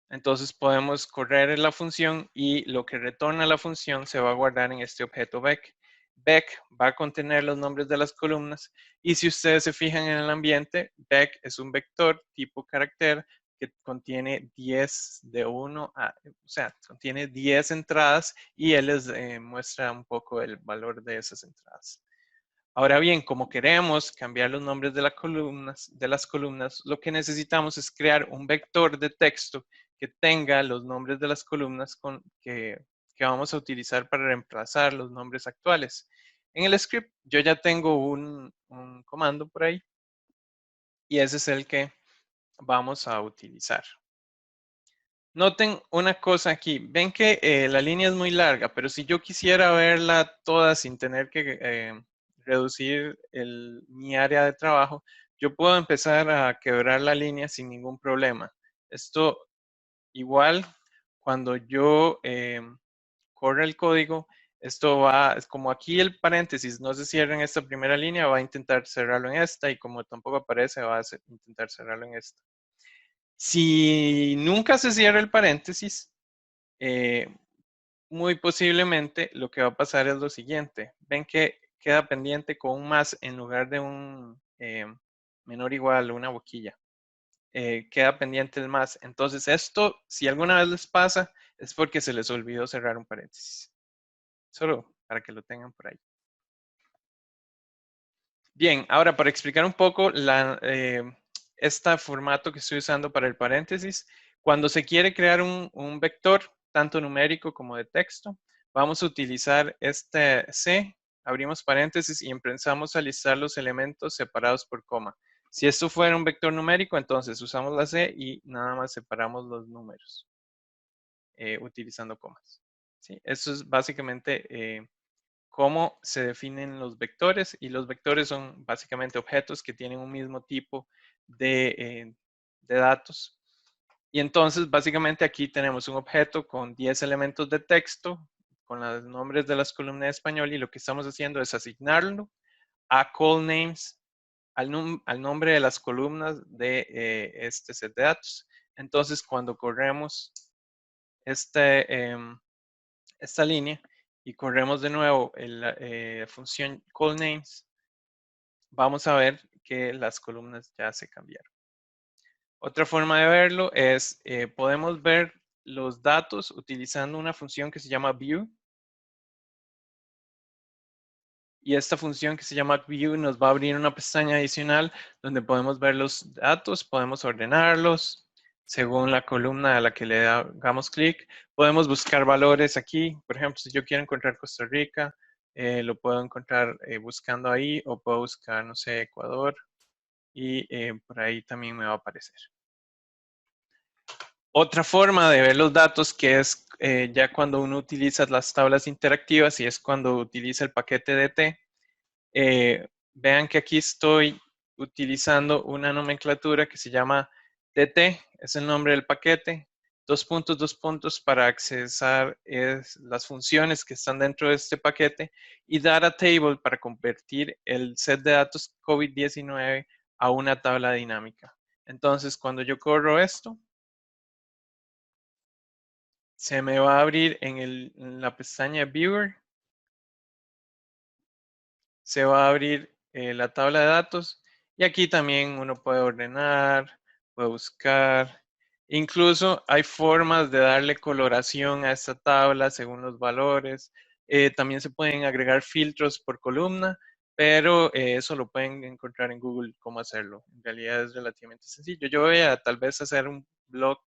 entonces podemos correr la función y lo que retorna la función se va a guardar en este objeto Beck. Beck va a contener los nombres de las columnas y si ustedes se fijan en el ambiente, Beck es un vector tipo carácter que contiene 10 de 1 a, o sea, contiene 10 entradas y él les muestra un poco el valor de esas entradas. Ahora bien, como queremos cambiar los nombres de las columnas, lo que necesitamos es crear un vector de texto que tenga los nombres de las columnas que vamos a utilizar para reemplazar los nombres actuales. En el script yo ya tengo un comando por ahí y ese es el que vamos a utilizar. Noten una cosa aquí, ven que la línea es muy larga, pero si yo quisiera verla toda sin tener que reducir mi área de trabajo, yo puedo empezar a quebrar la línea sin ningún problema. Esto igual, cuando yo corre el código, esto va, es como aquí el paréntesis no se cierra en esta primera línea, va a intentar cerrarlo en esta y como tampoco aparece, va a intentar cerrarlo en esta. Si nunca se cierra el paréntesis, muy posiblemente lo que va a pasar es lo siguiente. Ven que queda pendiente con un más en lugar de un menor igual, una boquilla. Queda pendiente el más. Entonces esto, si alguna vez les pasa, es porque se les olvidó cerrar un paréntesis. Solo para que lo tengan por ahí. Bien, ahora para explicar un poco este formato que estoy usando para el paréntesis, cuando se quiere crear un vector, tanto numérico como de texto, vamos a utilizar este C, abrimos paréntesis y empezamos a listar los elementos separados por coma. Si esto fuera un vector numérico, entonces usamos la C y nada más separamos los números utilizando comas. ¿Sí? Eso es básicamente cómo se definen los vectores y los vectores son básicamente objetos que tienen un mismo tipo de datos. Y entonces, básicamente, aquí tenemos un objeto con 10 elementos de texto, con los nombres de las columnas de español, y lo que estamos haciendo es asignarlo a call names, al nombre de las columnas de este set de datos. Entonces, cuando corremos esta línea y corremos de nuevo la función call names, vamos a ver que las columnas ya se cambiaron. Otra forma de verlo es, podemos ver los datos utilizando una función que se llama view. Y esta función que se llama view nos va a abrir una pestaña adicional donde podemos ver los datos, podemos ordenarlos según la columna a la que le hagamos clic. Podemos buscar valores aquí. Por ejemplo, si yo quiero encontrar Costa Rica, lo puedo encontrar buscando ahí, o puedo buscar, no sé, Ecuador, y por ahí también me va a aparecer. Otra forma de ver los datos, que es ya cuando uno utiliza las tablas interactivas, y es cuando utiliza el paquete DT. Vean que aquí estoy utilizando una nomenclatura que se llama DT, es el nombre del paquete, 2 puntos para accesar las funciones que están dentro de este paquete, y data table para convertir el set de datos COVID-19 a una tabla dinámica. Entonces, cuando yo corro esto, se me va a abrir en la pestaña Viewer, se va a abrir la tabla de datos, y aquí también uno puede ordenar, puede buscar. Incluso hay formas de darle coloración a esta tabla según los valores. También se pueden agregar filtros por columna, pero eso lo pueden encontrar en Google cómo hacerlo. En realidad es relativamente sencillo. Yo voy a tal vez hacer un blog,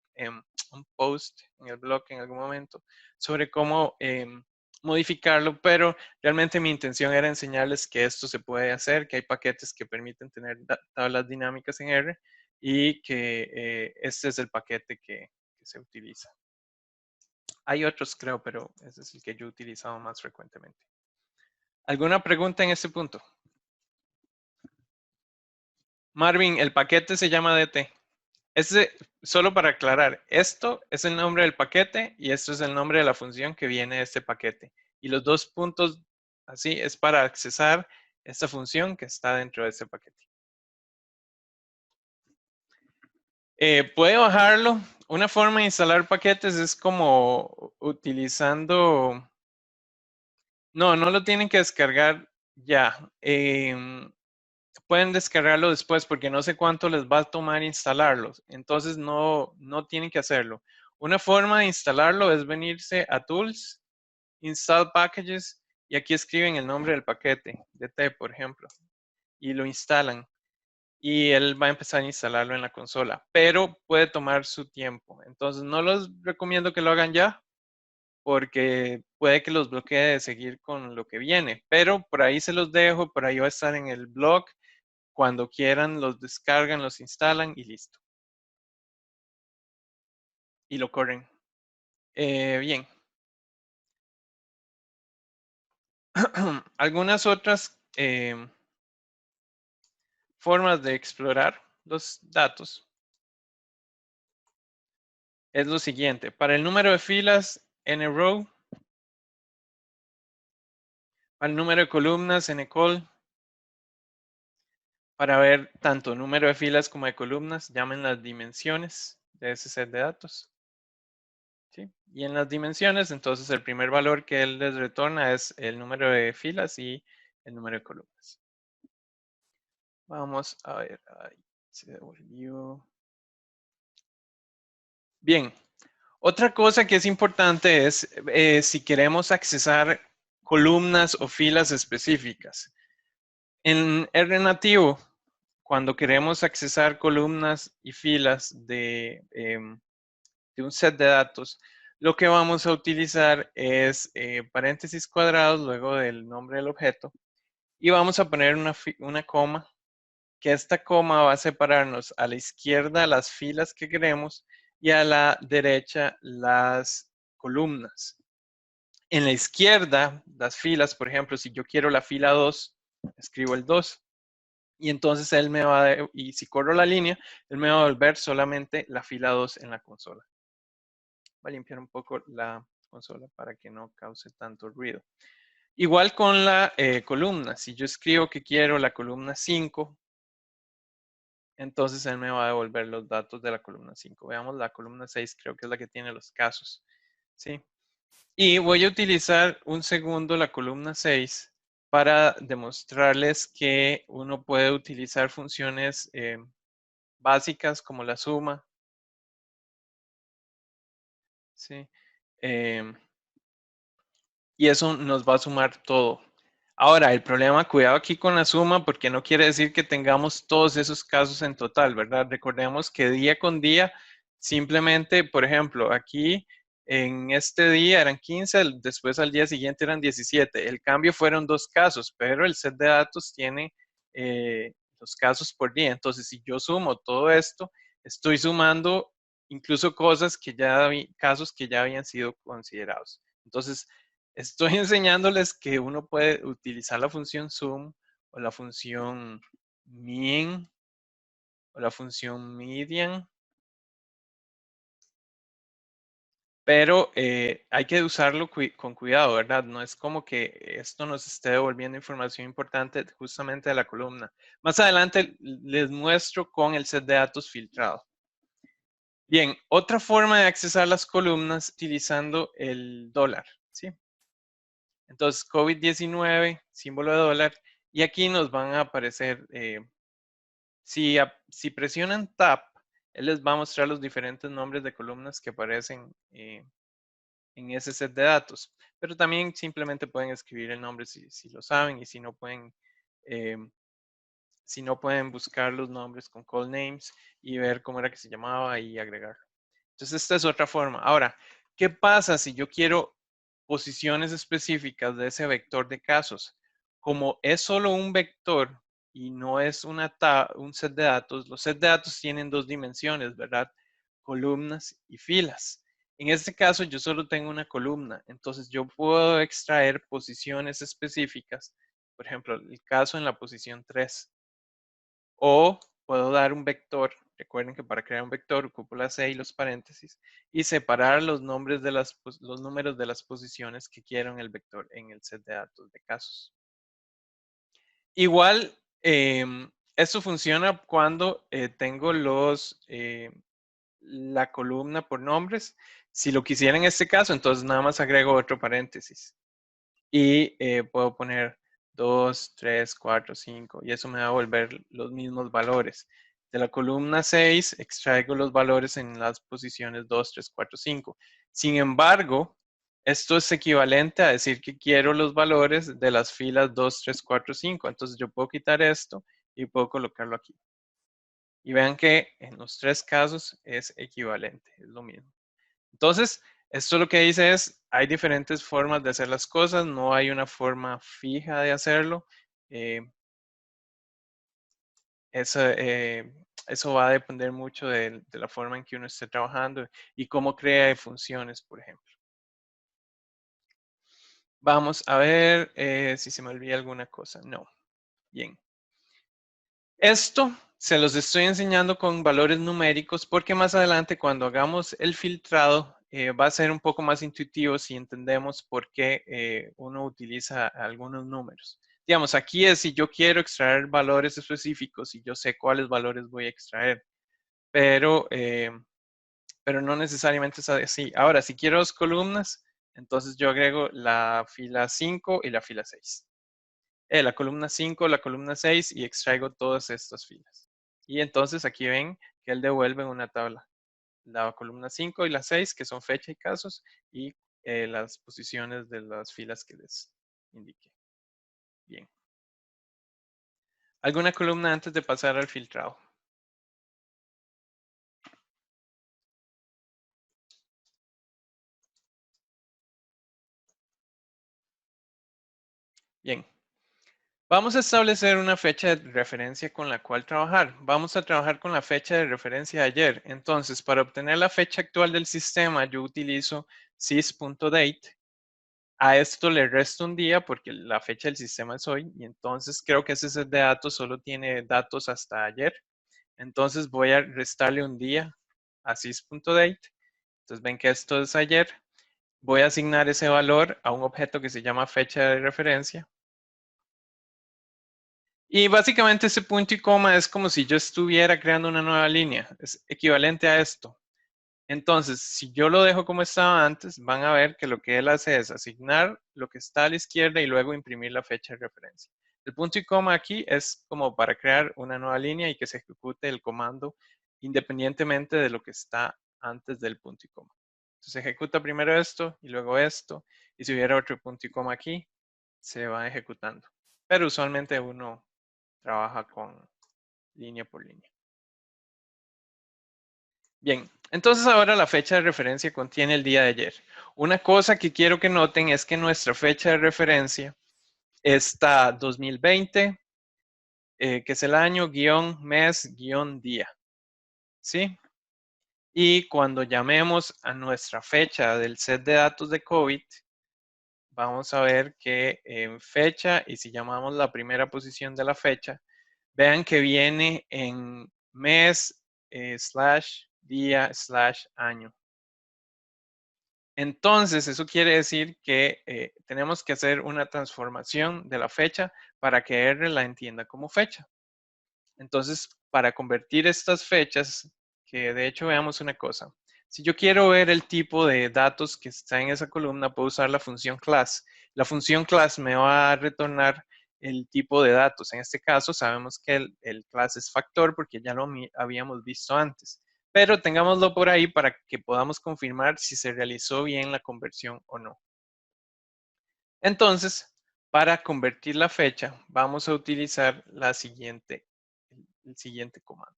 un post en el blog en algún momento sobre cómo modificarlo, pero realmente mi intención era enseñarles que esto se puede hacer, que hay paquetes que permiten tener tablas dinámicas en R, y que este es el paquete que se utiliza. Hay otros, creo, pero ese es el que yo he utilizado más frecuentemente. ¿Alguna pregunta en este punto? Marvin, el paquete se llama DT. Solo para aclarar, esto es el nombre del paquete y esto es el nombre de la función que viene de este paquete. Y los 2 puntos así es para accesar esta función que está dentro de este paquete. Puede bajarlo. Una forma de instalar paquetes es como utilizando... No lo tienen que descargar ya. Pueden descargarlo después porque no sé cuánto les va a tomar instalarlos. Entonces no tienen que hacerlo. Una forma de instalarlo es venirse a Tools, Install Packages, y aquí escriben el nombre del paquete, DT por ejemplo, y lo instalan. Y él va a empezar a instalarlo en la consola, pero puede tomar su tiempo. Entonces no los recomiendo que lo hagan ya, porque puede que los bloquee de seguir con lo que viene, pero por ahí se los dejo, por ahí va a estar en el blog. Cuando quieran los descargan, los instalan y listo. Y lo corren. Bien. Algunas otras formas de explorar los datos es lo siguiente. Para el número de filas, NRow. Para el número de columnas, NCol. Para ver tanto número de filas como de columnas, llamen las dimensiones de ese set de datos. ¿Sí? Y en las dimensiones, entonces el primer valor que él les retorna es el número de filas y el número de columnas. Vamos a ver, ahí se devolvió. Bien, otra cosa que es importante es si queremos accesar columnas o filas específicas. En R nativo, cuando queremos accesar columnas y filas de un set de datos, lo que vamos a utilizar es paréntesis cuadrados luego del nombre del objeto, y vamos a poner una coma, que esta coma va a separarnos a la izquierda las filas que queremos y a la derecha las columnas. En la izquierda, las filas, por ejemplo, si yo quiero la fila 2, escribo el 2. Y entonces él me va a, y si corro la línea, él me va a devolver solamente la fila 2 en la consola. Voy a limpiar un poco la consola para que no cause tanto ruido. Igual con la columna. Si yo escribo que quiero la columna 5, entonces él me va a devolver los datos de la columna 5. Veamos la columna 6, creo que es la que tiene los casos. ¿Sí? Y voy a utilizar un segundo la columna 6 para demostrarles que uno puede utilizar funciones básicas como la suma. ¿Sí? Y eso nos va a sumar todo. Ahora, el problema, cuidado aquí con la suma, porque no quiere decir que tengamos todos esos casos en total, ¿verdad? Recordemos que día con día, simplemente, por ejemplo, aquí en este día eran 15, después al día siguiente eran 17. El cambio fueron 2 casos, pero el set de datos tiene los casos por día. Entonces, si yo sumo todo esto, estoy sumando incluso cosas que ya, casos que ya habían sido considerados. Entonces, estoy enseñándoles que uno puede utilizar la función sum o la función min o la función median, pero hay que usarlo con cuidado, ¿verdad? No es como que esto nos esté devolviendo información importante justamente de la columna. Más adelante les muestro con el set de datos filtrado. Bien, otra forma de accesar las columnas utilizando el dólar, ¿sí? Entonces, COVID-19, símbolo de dólar, y aquí nos van a aparecer, si presionan Tab, él les va a mostrar los diferentes nombres de columnas que aparecen en ese set de datos. Pero también simplemente pueden escribir el nombre si lo saben y eh, si no pueden buscar los nombres con call names y ver cómo era que se llamaba y agregarlo. Entonces, esta es otra forma. Ahora, ¿qué pasa si yo quiero posiciones específicas de ese vector de casos? Como es solo un vector y no es un set de datos, los set de datos tienen 2 dimensiones, ¿verdad? Columnas y filas. En este caso, yo solo tengo una columna, entonces yo puedo extraer posiciones específicas, por ejemplo, el caso en la posición 3. O puedo dar un vector. Recuerden que para crear un vector ocupo la C y los paréntesis y separar los nombres de los números de las posiciones que quiero en el vector en el set de datos de casos. Igual, esto funciona cuando tengo la columna por nombres. Si lo quisiera en este caso, entonces nada más agrego otro paréntesis. Y puedo poner 2, 3, 4, 5 y eso me va a volver los mismos valores. De la columna 6 extraigo los valores en las posiciones 2, 3, 4, 5. Sin embargo, esto es equivalente a decir que quiero los valores de las filas 2, 3, 4, 5. Entonces yo puedo quitar esto y puedo colocarlo aquí. Y vean que en los 3 casos es equivalente, es lo mismo. Entonces, esto lo que dice es, hay diferentes formas de hacer las cosas, no hay una forma fija de hacerlo. Eso va a depender mucho de la forma en que uno esté trabajando y cómo crea funciones, por ejemplo. Vamos a ver si se me olvida alguna cosa. No. Bien. Esto se los estoy enseñando con valores numéricos porque más adelante cuando hagamos el filtrado va a ser un poco más intuitivo si entendemos por qué uno utiliza algunos números. Digamos, aquí es si yo quiero extraer valores específicos y yo sé cuáles valores voy a extraer, pero no necesariamente es así. Ahora, si quiero 2 columnas, entonces yo agrego la fila 5 y la fila 6. La columna 5, la columna 6 y extraigo todas estas filas. Y entonces aquí ven que él devuelve una tabla. La columna 5 y la 6, que son fecha y casos, y las posiciones de las filas que les indiqué. Bien. ¿Alguna columna antes de pasar al filtrado? Bien. Vamos a establecer una fecha de referencia con la cual trabajar. Vamos a trabajar con la fecha de referencia de ayer. Entonces, para obtener la fecha actual del sistema, yo utilizo sys.date A esto le resto un día porque la fecha del sistema es hoy y entonces creo que ese set de datos solo tiene datos hasta ayer. Entonces voy a restarle un día a sys.date. Entonces ven que esto es ayer. Voy a asignar ese valor a un objeto que se llama fecha de referencia. Y básicamente ese punto y coma es como si yo estuviera creando una nueva línea. Es equivalente a esto. Entonces, si yo lo dejo como estaba antes, van a ver que lo que él hace es asignar lo que está a la izquierda y luego imprimir la fecha de referencia. El punto y coma aquí es como para crear una nueva línea y que se ejecute el comando independientemente de lo que está antes del punto y coma. Entonces ejecuta primero esto y luego esto. Y si hubiera otro punto y coma aquí, se va ejecutando. Pero usualmente uno trabaja con línea por línea. Bien, entonces ahora la fecha de referencia contiene el día de ayer. Una cosa que quiero que noten es que nuestra fecha de referencia está 2020, que es el año, guión, mes, guión, día. ¿Sí? Y cuando llamemos a nuestra fecha del set de datos de COVID, vamos a ver que en fecha, y si llamamos la primera posición de la fecha, vean que viene en mes, slash, día, slash, año. Entonces, eso quiere decir que tenemos que hacer una transformación de la fecha para que R la entienda como fecha. Entonces, para convertir estas fechas, que de hecho veamos una cosa. Si yo quiero ver el tipo de datos que está en esa columna, puedo usar la función class. La función class me va a retornar el tipo de datos. En este caso, sabemos que el class es factor porque ya lo habíamos visto antes. Pero tengámoslo por ahí para que podamos confirmar si se realizó bien la conversión o no. Entonces, para convertir la fecha, vamos a utilizar el siguiente comando.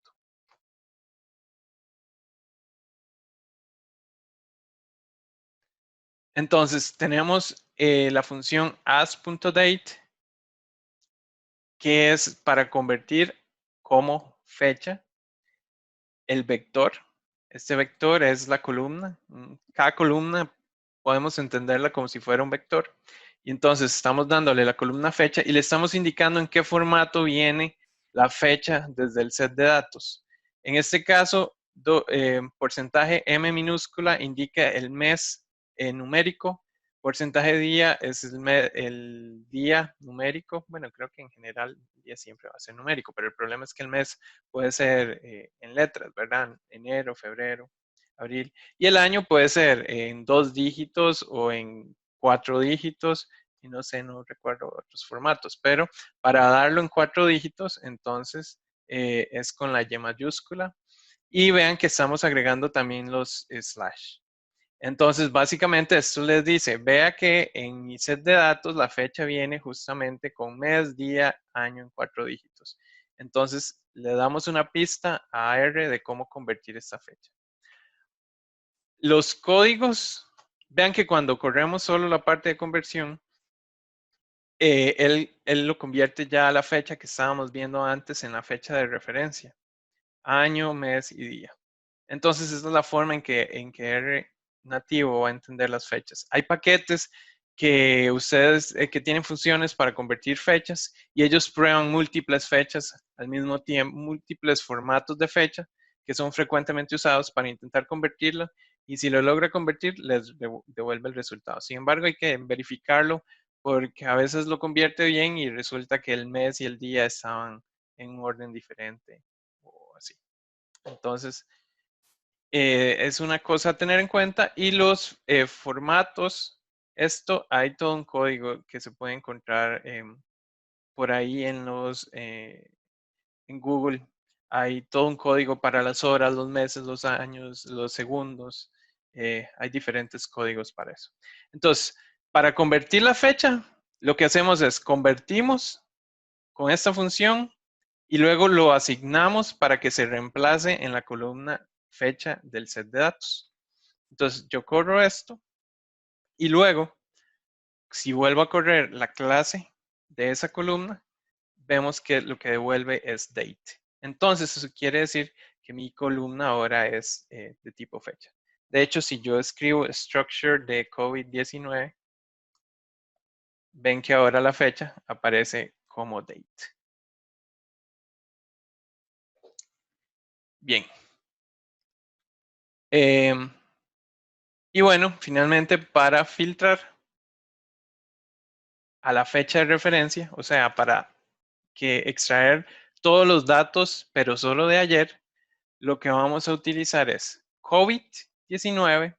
Entonces, tenemos la función as.date, que es para convertir como fecha el vector. Este vector es la columna. Cada columna podemos entenderla como si fuera un vector. Y entonces estamos dándole la columna fecha y le estamos indicando en qué formato viene la fecha desde el set de datos. En este caso, porcentaje M minúscula indica el mes numérico. Porcentaje de día es el día numérico. Bueno, creo que en general el día siempre va a ser numérico, pero el problema es que el mes puede ser en letras, ¿verdad? Enero, febrero, abril. Y el año puede ser en 2 dígitos o en 4 dígitos. Y no sé, no recuerdo otros formatos, pero para darlo en 4 dígitos, entonces es con la Y mayúscula. Y vean que estamos agregando también los slash. Entonces, básicamente esto les dice, vea que en mi set de datos la fecha viene justamente con mes, día, año en 4 dígitos. Entonces, le damos una pista a R de cómo convertir esta fecha. Los códigos, vean que cuando corremos solo la parte de conversión, él lo convierte ya a la fecha que estábamos viendo antes en la fecha de referencia. Año, mes y día. Entonces, esa es la forma en que R nativo va a entender las fechas. Hay paquetes que ustedes, que tienen funciones para convertir fechas y ellos prueban múltiples fechas al mismo tiempo, múltiples formatos de fecha que son frecuentemente usados para intentar convertirlo y si lo logra convertir, les devuelve el resultado. Sin embargo, hay que verificarlo porque a veces lo convierte bien y resulta que el mes y el día estaban en un orden diferente o así. Entonces, es una cosa a tener en cuenta. Y los formatos, esto hay todo un código que se puede encontrar por ahí en en Google. Hay todo un código para las horas, los meses, los años, los segundos. Hay diferentes códigos para eso. Entonces, para convertir la fecha, lo que hacemos es convertimos con esta función y luego lo asignamos para que se reemplace en la columna fecha del set de datos. Entonces yo corro esto y luego, si vuelvo a correr la clase de esa columna, vemos que lo que devuelve es date. Entonces eso quiere decir que mi columna ahora es de tipo fecha. De hecho, si yo escribo structure de COVID-19, ven que ahora la fecha aparece como date. Bien. Y bueno, finalmente para filtrar a la fecha de referencia, o sea, para que extraer todos los datos, pero solo de ayer, lo que vamos a utilizar es COVID-19,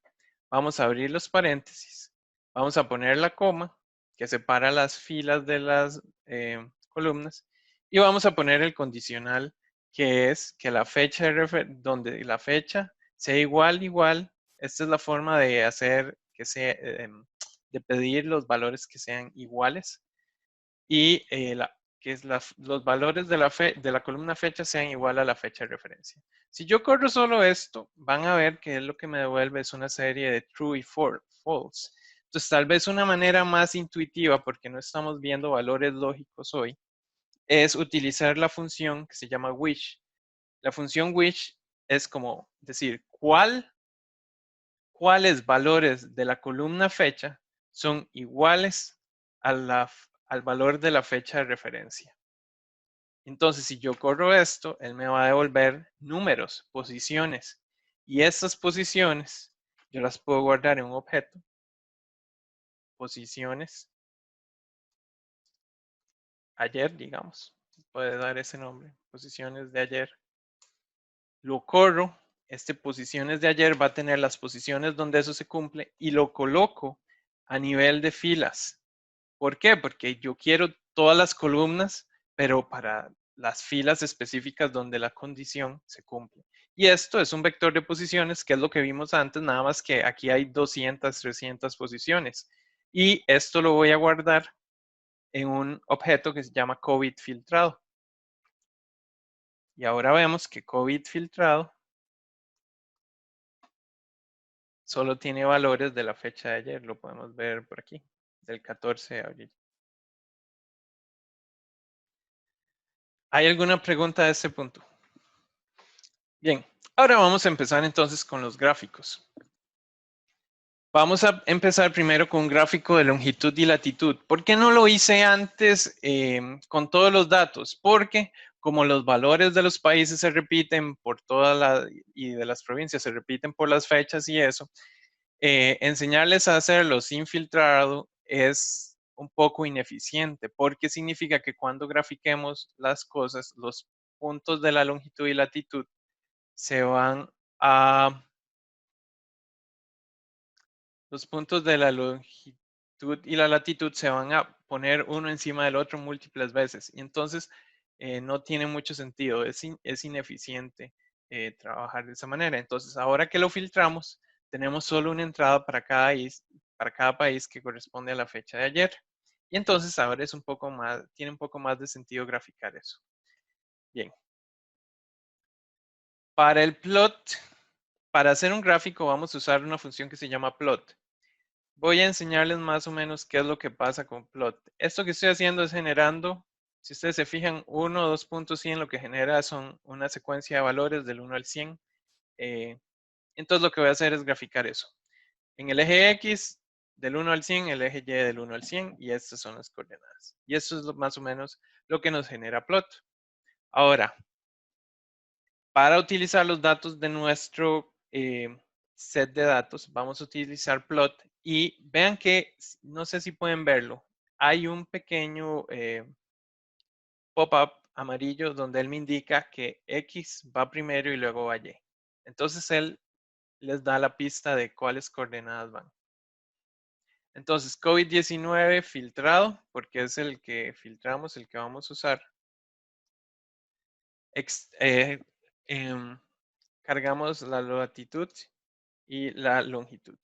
vamos a abrir los paréntesis, vamos a poner la coma que separa las filas de las columnas y vamos a poner el condicional que es que la fecha donde la fecha sea igual. Esta es la forma de hacer que sea, de pedir los valores que sean iguales y que los valores de la columna fecha sean igual a la fecha de referencia. Si yo corro solo esto, van a ver que lo que me devuelve es una serie de true y false. Entonces, tal vez una manera más intuitiva, porque no estamos viendo valores lógicos hoy, es utilizar la función que se llama which. La función which es como decir cuáles valores de la columna fecha son iguales al valor de la fecha de referencia. Entonces, si yo corro esto, él me va a devolver números, posiciones. Y estas posiciones, yo las puedo guardar en un objeto. Posiciones. Ayer, digamos. Puede dar ese nombre. Posiciones de ayer. Lo corro. Posiciones de ayer va a tener las posiciones donde eso se cumple y lo coloco a nivel de filas. ¿Por qué? Porque yo quiero todas las columnas, pero para las filas específicas donde la condición se cumple. Y esto es un vector de posiciones, que es lo que vimos antes, nada más que aquí hay 200, 300 posiciones. Y esto lo voy a guardar en un objeto que se llama COVID filtrado. Y ahora vemos que COVID filtrado solo tiene valores de la fecha de ayer. Lo podemos ver por aquí, del 14 de abril. ¿Hay alguna pregunta a este punto? Bien, ahora vamos a empezar entonces con los gráficos. Vamos a empezar primero con un gráfico de longitud y latitud. ¿Por qué no lo hice antes con todos los datos? Porque como los valores de los países se repiten por y de las provincias se repiten por las fechas y eso, enseñarles a hacerlo sin filtrado es un poco ineficiente, porque significa que cuando grafiquemos las cosas, los puntos de la longitud y latitud se van a... Los puntos de la longitud y la latitud se van a poner uno encima del otro múltiples veces. Y entonces no tiene mucho sentido, es ineficiente trabajar de esa manera. Entonces, ahora que lo filtramos, tenemos solo una entrada para cada país que corresponde a la fecha de ayer. Y entonces ahora es tiene un poco más de sentido graficar eso. Bien. Para el plot, para hacer un gráfico vamos a usar una función que se llama plot. Voy a enseñarles más o menos qué es lo que pasa con plot. Esto que estoy haciendo es generando, si ustedes se fijan, 1 o 2 puntos 100, lo que genera son una secuencia de valores del 1 al 100. Entonces lo que voy a hacer es graficar eso. En el eje X del 1 al 100, el eje Y del 1 al 100, y estas son las coordenadas. Y esto es más o menos lo que nos genera plot. Ahora, para utilizar los datos de nuestro set de datos, vamos a utilizar plot y vean que, no sé si pueden verlo, hay un pequeño pop-up amarillo donde él me indica que X va primero y luego va Y. Entonces él les da la pista de cuáles coordenadas van. Entonces COVID-19 filtrado, porque es el que filtramos, el que vamos a usar. Cargamos la latitud y la longitud.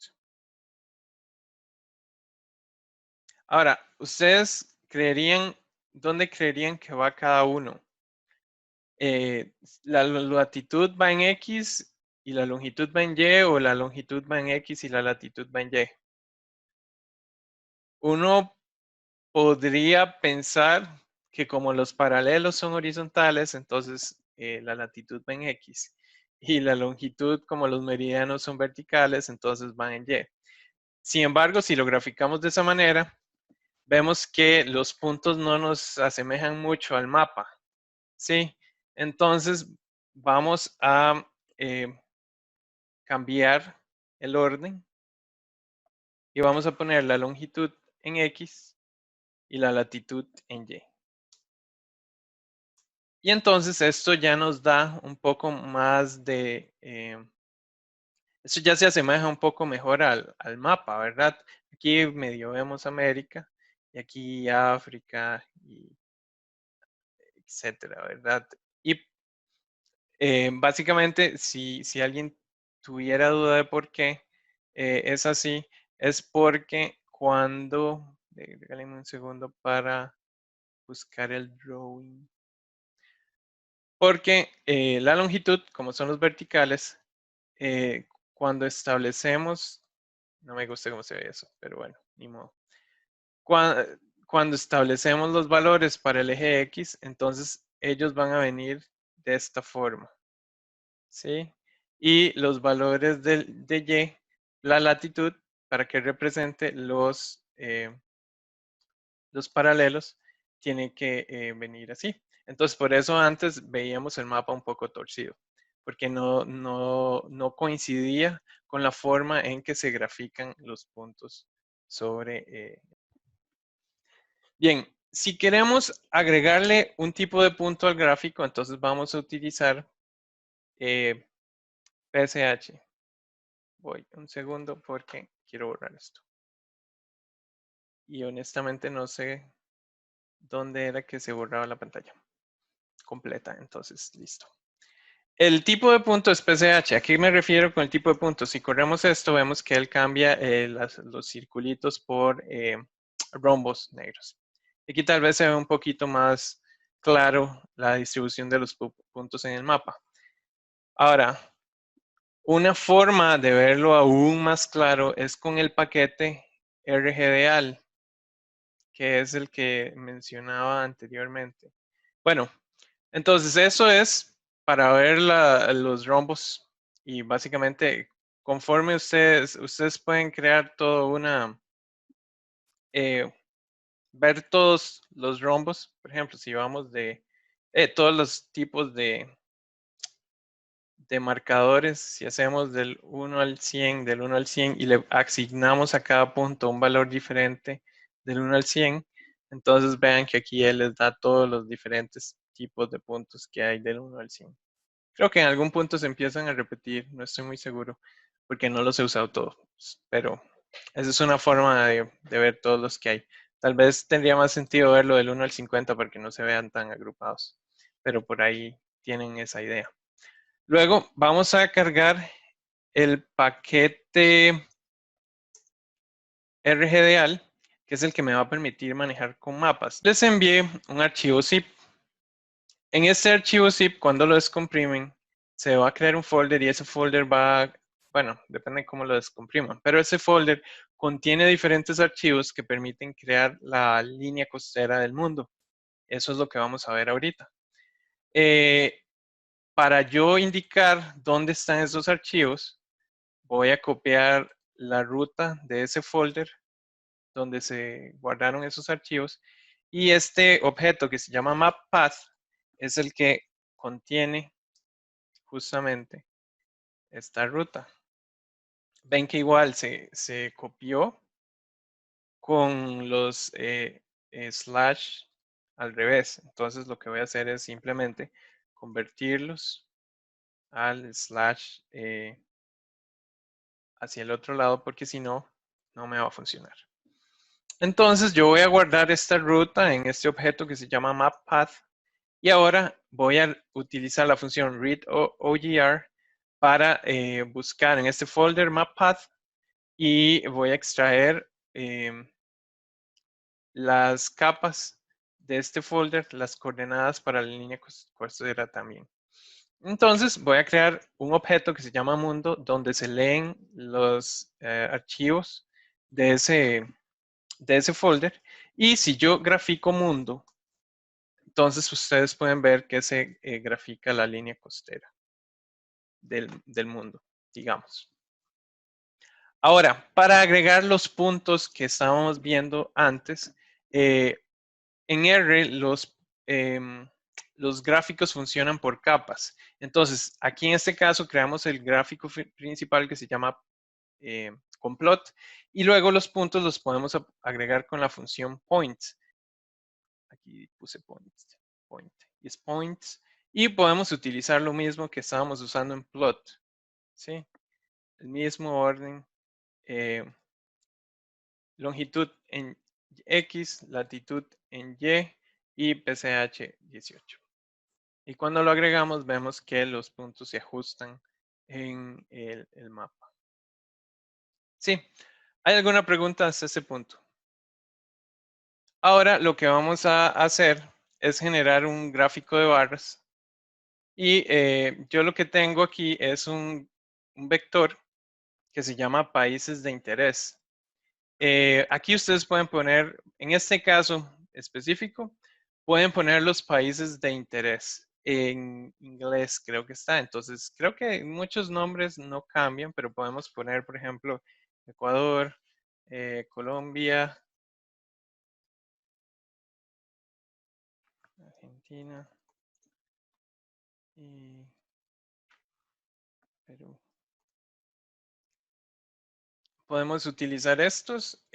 Ahora, ¿ustedes dónde creerían que va cada uno? ¿La latitud va en X y la longitud va en Y, o la longitud va en X y la latitud va en Y? Uno podría pensar que como los paralelos son horizontales, entonces la latitud va en X, y la longitud, como los meridianos son verticales, entonces van en Y. Sin embargo, si lo graficamos de esa manera, vemos que los puntos no nos asemejan mucho al mapa, ¿sí? Entonces, vamos a cambiar el orden y vamos a poner la longitud en X y la latitud en Y. Y entonces esto ya nos da un poco más de, esto ya se asemeja un poco mejor al mapa, ¿verdad? Aquí medio vemos América y aquí África, y etcétera, ¿verdad? Y básicamente, si alguien tuviera duda de por qué es así, es porque cuando, regálenme un segundo para buscar el drawing. Porque la longitud, como son los verticales, cuando establecemos, no me gusta cómo se ve eso, pero bueno, ni modo. Cuando establecemos los valores para el eje X, entonces ellos van a venir de esta forma, ¿sí? Y los valores de Y, la latitud, para que represente los paralelos, tiene que venir así. Entonces, por eso antes veíamos el mapa un poco torcido, porque no coincidía con la forma en que se grafican los puntos sobre. Bien, si queremos agregarle un tipo de punto al gráfico, entonces vamos a utilizar PSH. Voy un segundo porque quiero borrar esto. Y honestamente no sé dónde era que se borraba la pantalla completa, entonces listo. El tipo de punto es PCH. ¿A qué me refiero con el tipo de punto? Si corremos esto, vemos que él cambia los circulitos por rombos negros. Aquí tal vez se ve un poquito más claro la distribución de los puntos en el mapa. Ahora, una forma de verlo aún más claro es con el paquete RGDAL, que es el que mencionaba anteriormente. Bueno, entonces eso es para ver los rombos y básicamente conforme ustedes pueden crear todo ver todos los rombos, por ejemplo, si vamos de todos los tipos de marcadores, si hacemos del 1 al 100, del 1 al 100 y le asignamos a cada punto un valor diferente del 1 al 100, entonces vean que aquí él les da todos los diferentes tipos de puntos que hay del 1 al 100. Creo que en algún punto se empiezan a repetir, no estoy muy seguro, porque no los he usado todos, pero esa es una forma de ver todos los que hay. Tal vez tendría más sentido verlo del 1 al 50 para que no se vean tan agrupados, pero por ahí tienen esa idea. Luego vamos a cargar el paquete RGDAL, que es el que me va a permitir manejar con mapas. Les envié un archivo zip. En este archivo zip, cuando lo descomprimen, se va a crear un folder y ese folder bueno, depende de cómo lo descompriman, pero ese folder contiene diferentes archivos que permiten crear la línea costera del mundo. Eso es lo que vamos a ver ahorita. Para yo indicar dónde están esos archivos, voy a copiar la ruta de ese folder donde se guardaron esos archivos y este objeto que se llama map_path es el que contiene justamente esta ruta. Ven que igual se copió con los slash al revés. Entonces lo que voy a hacer es simplemente convertirlos al slash hacia el otro lado porque si no, no me va a funcionar. Entonces yo voy a guardar esta ruta en este objeto que se llama map_path y ahora voy a utilizar la función read_ogr para buscar en este folder map_path y voy a extraer las capas de este folder, las coordenadas para la línea costera también. Entonces voy a crear un objeto que se llama mundo donde se leen los archivos de ese folder y si yo grafico mundo, entonces ustedes pueden ver que se grafica la línea costera del mundo, digamos. Ahora, para agregar los puntos que estábamos viendo antes, En R los gráficos funcionan por capas. Entonces, aquí en este caso creamos el gráfico principal que se llama complot y luego los puntos los podemos agregar con la función point. Aquí puse point y es points y podemos utilizar lo mismo que estábamos usando en plot, ¿sí? El mismo orden, longitud en X, latitud en Y PCH 18. Y cuando lo agregamos vemos que los puntos se ajustan en el mapa. Sí, ¿hay alguna pregunta hasta ese punto? Ahora lo que vamos a hacer es generar un gráfico de barras. Y yo lo que tengo aquí es un vector que se llama países de interés. Aquí ustedes pueden poner, en este caso específico, pueden poner los países de interés. En inglés creo que está. Entonces, creo que muchos nombres no cambian, pero podemos poner, por ejemplo, Ecuador, Colombia, Argentina y Perú. Podemos utilizar estos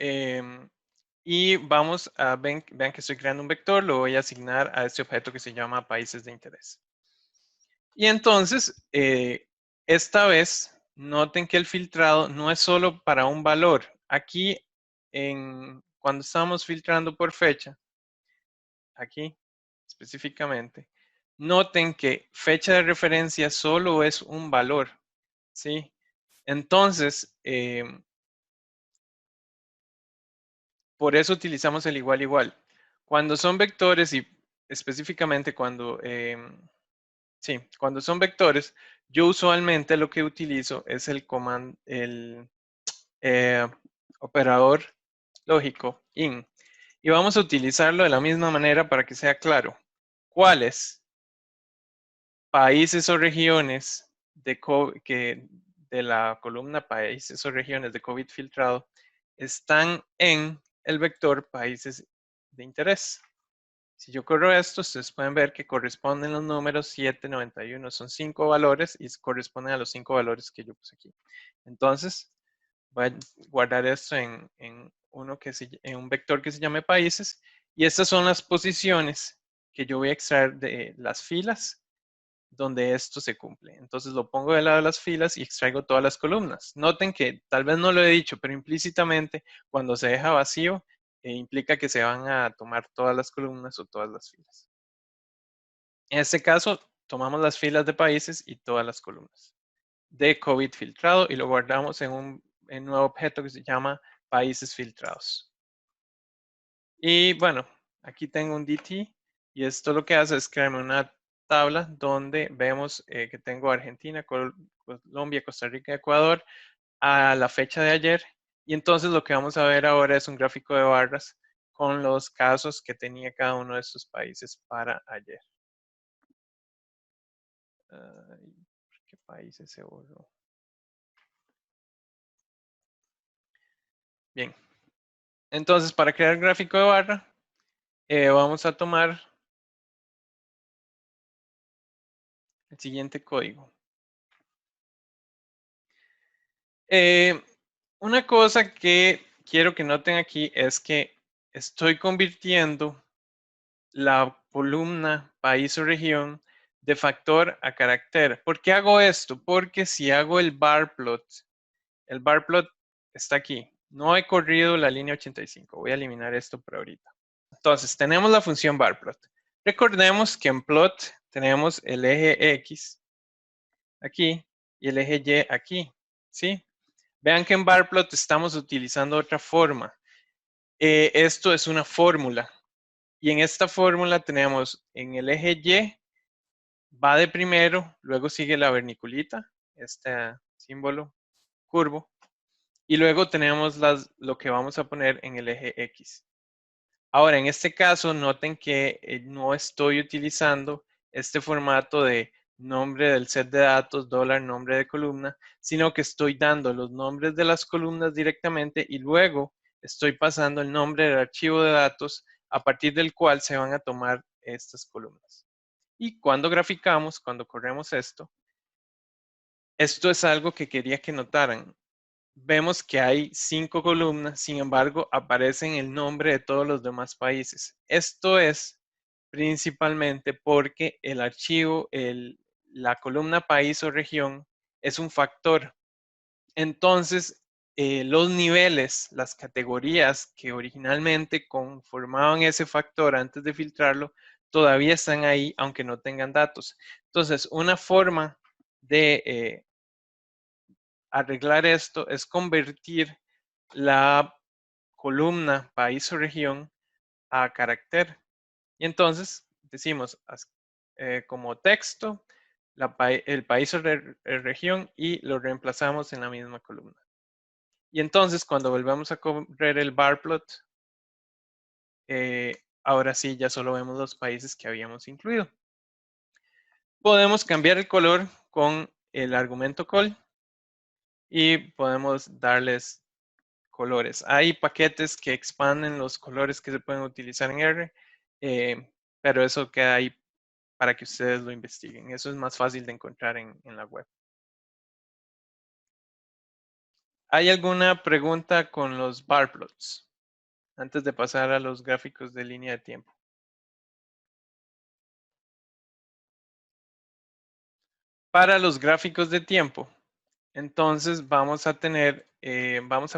y vamos a, vean que estoy creando un vector, lo voy a asignar a este objeto que se llama países de interés. Y entonces, esta vez, noten que el filtrado no es solo para un valor. Aquí, cuando estamos filtrando por fecha, aquí específicamente, noten que fecha de referencia solo es un valor, ¿sí? Entonces, por eso utilizamos el igual igual. Cuando son vectores y específicamente cuando, cuando son vectores, yo usualmente lo que utilizo es el eh, operador lógico in. Y vamos a utilizarlo de la misma manera para que sea claro. ¿Cuáles países o regiones de la columna países o regiones de COVID filtrado están en el vector países de interés? Si yo corro esto, ustedes pueden ver que corresponden los números 791. Son 5 valores y corresponden a los 5 valores que yo puse aquí. Entonces, voy a guardar esto en un vector que se llame países. Y estas son las posiciones que yo voy a extraer de las filas donde esto se cumple. Entonces lo pongo del lado de las filas y extraigo todas las columnas. Noten que tal vez no lo he dicho, pero implícitamente cuando se deja vacío, implica que se van a tomar todas las columnas o todas las filas. En este caso, tomamos las filas de países y todas las columnas de COVID filtrado y lo guardamos en un nuevo objeto que se llama países filtrados. Y bueno, aquí tengo un DT y esto lo que hace es crearme una tabla donde vemos que tengo Argentina, Colombia, Costa Rica, Ecuador a la fecha de ayer. Y entonces lo que vamos a ver ahora es un gráfico de barras con los casos que tenía cada uno de estos países para ayer. ¿Qué países se borró? Bien. Entonces, para crear el gráfico de barra, vamos a tomar el siguiente código. Una cosa que quiero que noten aquí es que estoy convirtiendo la columna país o región de factor a carácter. ¿Por qué hago esto? Porque si hago el bar plot está aquí. No he corrido la línea 85. Voy a eliminar esto por ahorita. Entonces, tenemos la función barplot. Recordemos que en plot tenemos el eje X aquí y el eje Y aquí, ¿sí? Vean que en barplot estamos utilizando otra forma. Esto es una fórmula. Y en esta fórmula tenemos en el eje Y, va de primero, luego sigue la verniculita, este símbolo curvo. Y luego tenemos lo que vamos a poner en el eje X. Ahora, en este caso, noten que no estoy utilizando este formato de nombre del set de datos, nombre de columna, sino que estoy dando los nombres de las columnas directamente y luego estoy pasando el nombre del archivo de datos a partir del cual se van a tomar estas columnas. Y cuando graficamos, cuando corremos esto es algo que quería que notaran. Vemos que hay 5 columnas, sin embargo, aparecen el nombre de todos los demás países. Esto es principalmente porque el archivo, la columna país o región, es un factor. Entonces, los niveles, las categorías que originalmente conformaban ese factor antes de filtrarlo, todavía están ahí, aunque no tengan datos. Entonces, una forma de arreglar esto es convertir la columna país o región a carácter. Y entonces decimos como texto el país o región y lo reemplazamos en la misma columna. Y entonces cuando volvemos a correr el bar plot, ahora sí ya solo vemos los países que habíamos incluido. Podemos cambiar el color con el argumento call y podemos darles colores. Hay paquetes que expanden los colores que se pueden utilizar en R, pero eso queda ahí para que ustedes lo investiguen. Eso es más fácil de encontrar en la web. ¿Hay alguna pregunta con los bar plots? Antes de pasar a los gráficos de línea de tiempo. Para los gráficos de tiempo, entonces vamos a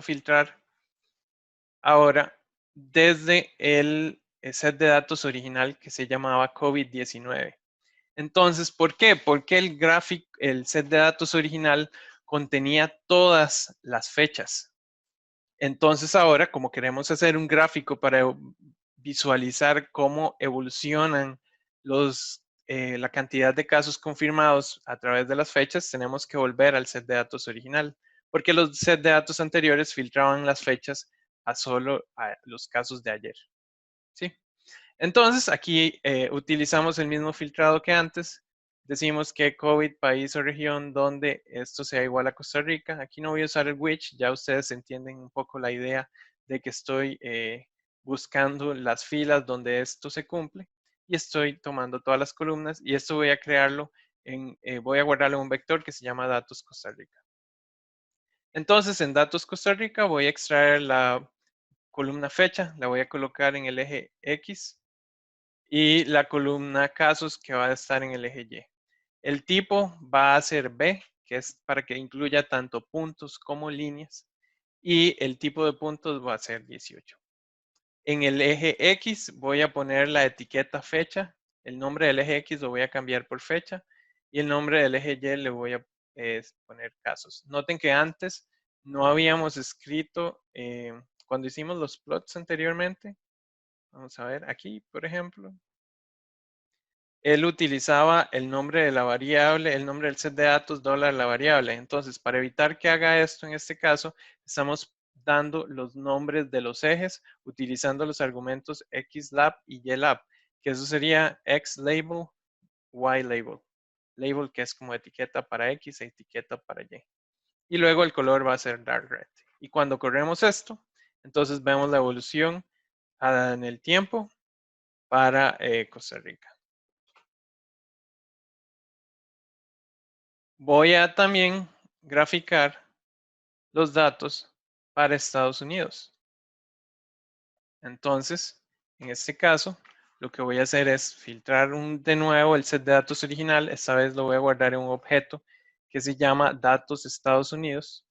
filtrar ahora desde el set de datos original que se llamaba COVID-19. Entonces, ¿por qué? Porque el set de datos original contenía todas las fechas. Entonces ahora, como queremos hacer un gráfico para visualizar cómo evolucionan la cantidad de casos confirmados a través de las fechas, tenemos que volver al set de datos original, porque los set de datos anteriores filtraban las fechas a solo a los casos de ayer. ¿Sí? Entonces, aquí utilizamos el mismo filtrado que antes. Decimos que COVID, país o región donde esto sea igual a Costa Rica. Aquí no voy a usar el which, ya ustedes entienden un poco la idea de que estoy buscando las filas donde esto se cumple y estoy tomando todas las columnas y esto voy a crearlo voy a guardarlo en un vector que se llama datos Costa Rica. Entonces, en datos Costa Rica voy a extraer la columna fecha, la voy a colocar en el eje X y la columna casos que va a estar en el eje Y. El tipo va a ser B, que es para que incluya tanto puntos como líneas, y el tipo de puntos va a ser 18. En el eje X voy a poner la etiqueta fecha, el nombre del eje X lo voy a cambiar por fecha, y el nombre del eje Y le voy a poner casos. Noten que antes no habíamos escrito, cuando hicimos los plots anteriormente, vamos a ver aquí, por ejemplo, él utilizaba el nombre de la variable, el nombre del set de datos, $, la variable. Entonces, para evitar que haga esto en este caso, estamos dando los nombres de los ejes utilizando los argumentos xlab y ylab, que eso sería xlabel, ylabel. Label que es como etiqueta para X e etiqueta para Y. Y luego el color va a ser dark red. Y cuando corremos esto, entonces vemos la evolución en el tiempo para Costa Rica. Voy a también graficar los datos para Estados Unidos. Entonces, en este caso, lo que voy a hacer es filtrar de nuevo el set de datos original. Esta vez lo voy a guardar en un objeto que se llama datos Estados Unidos.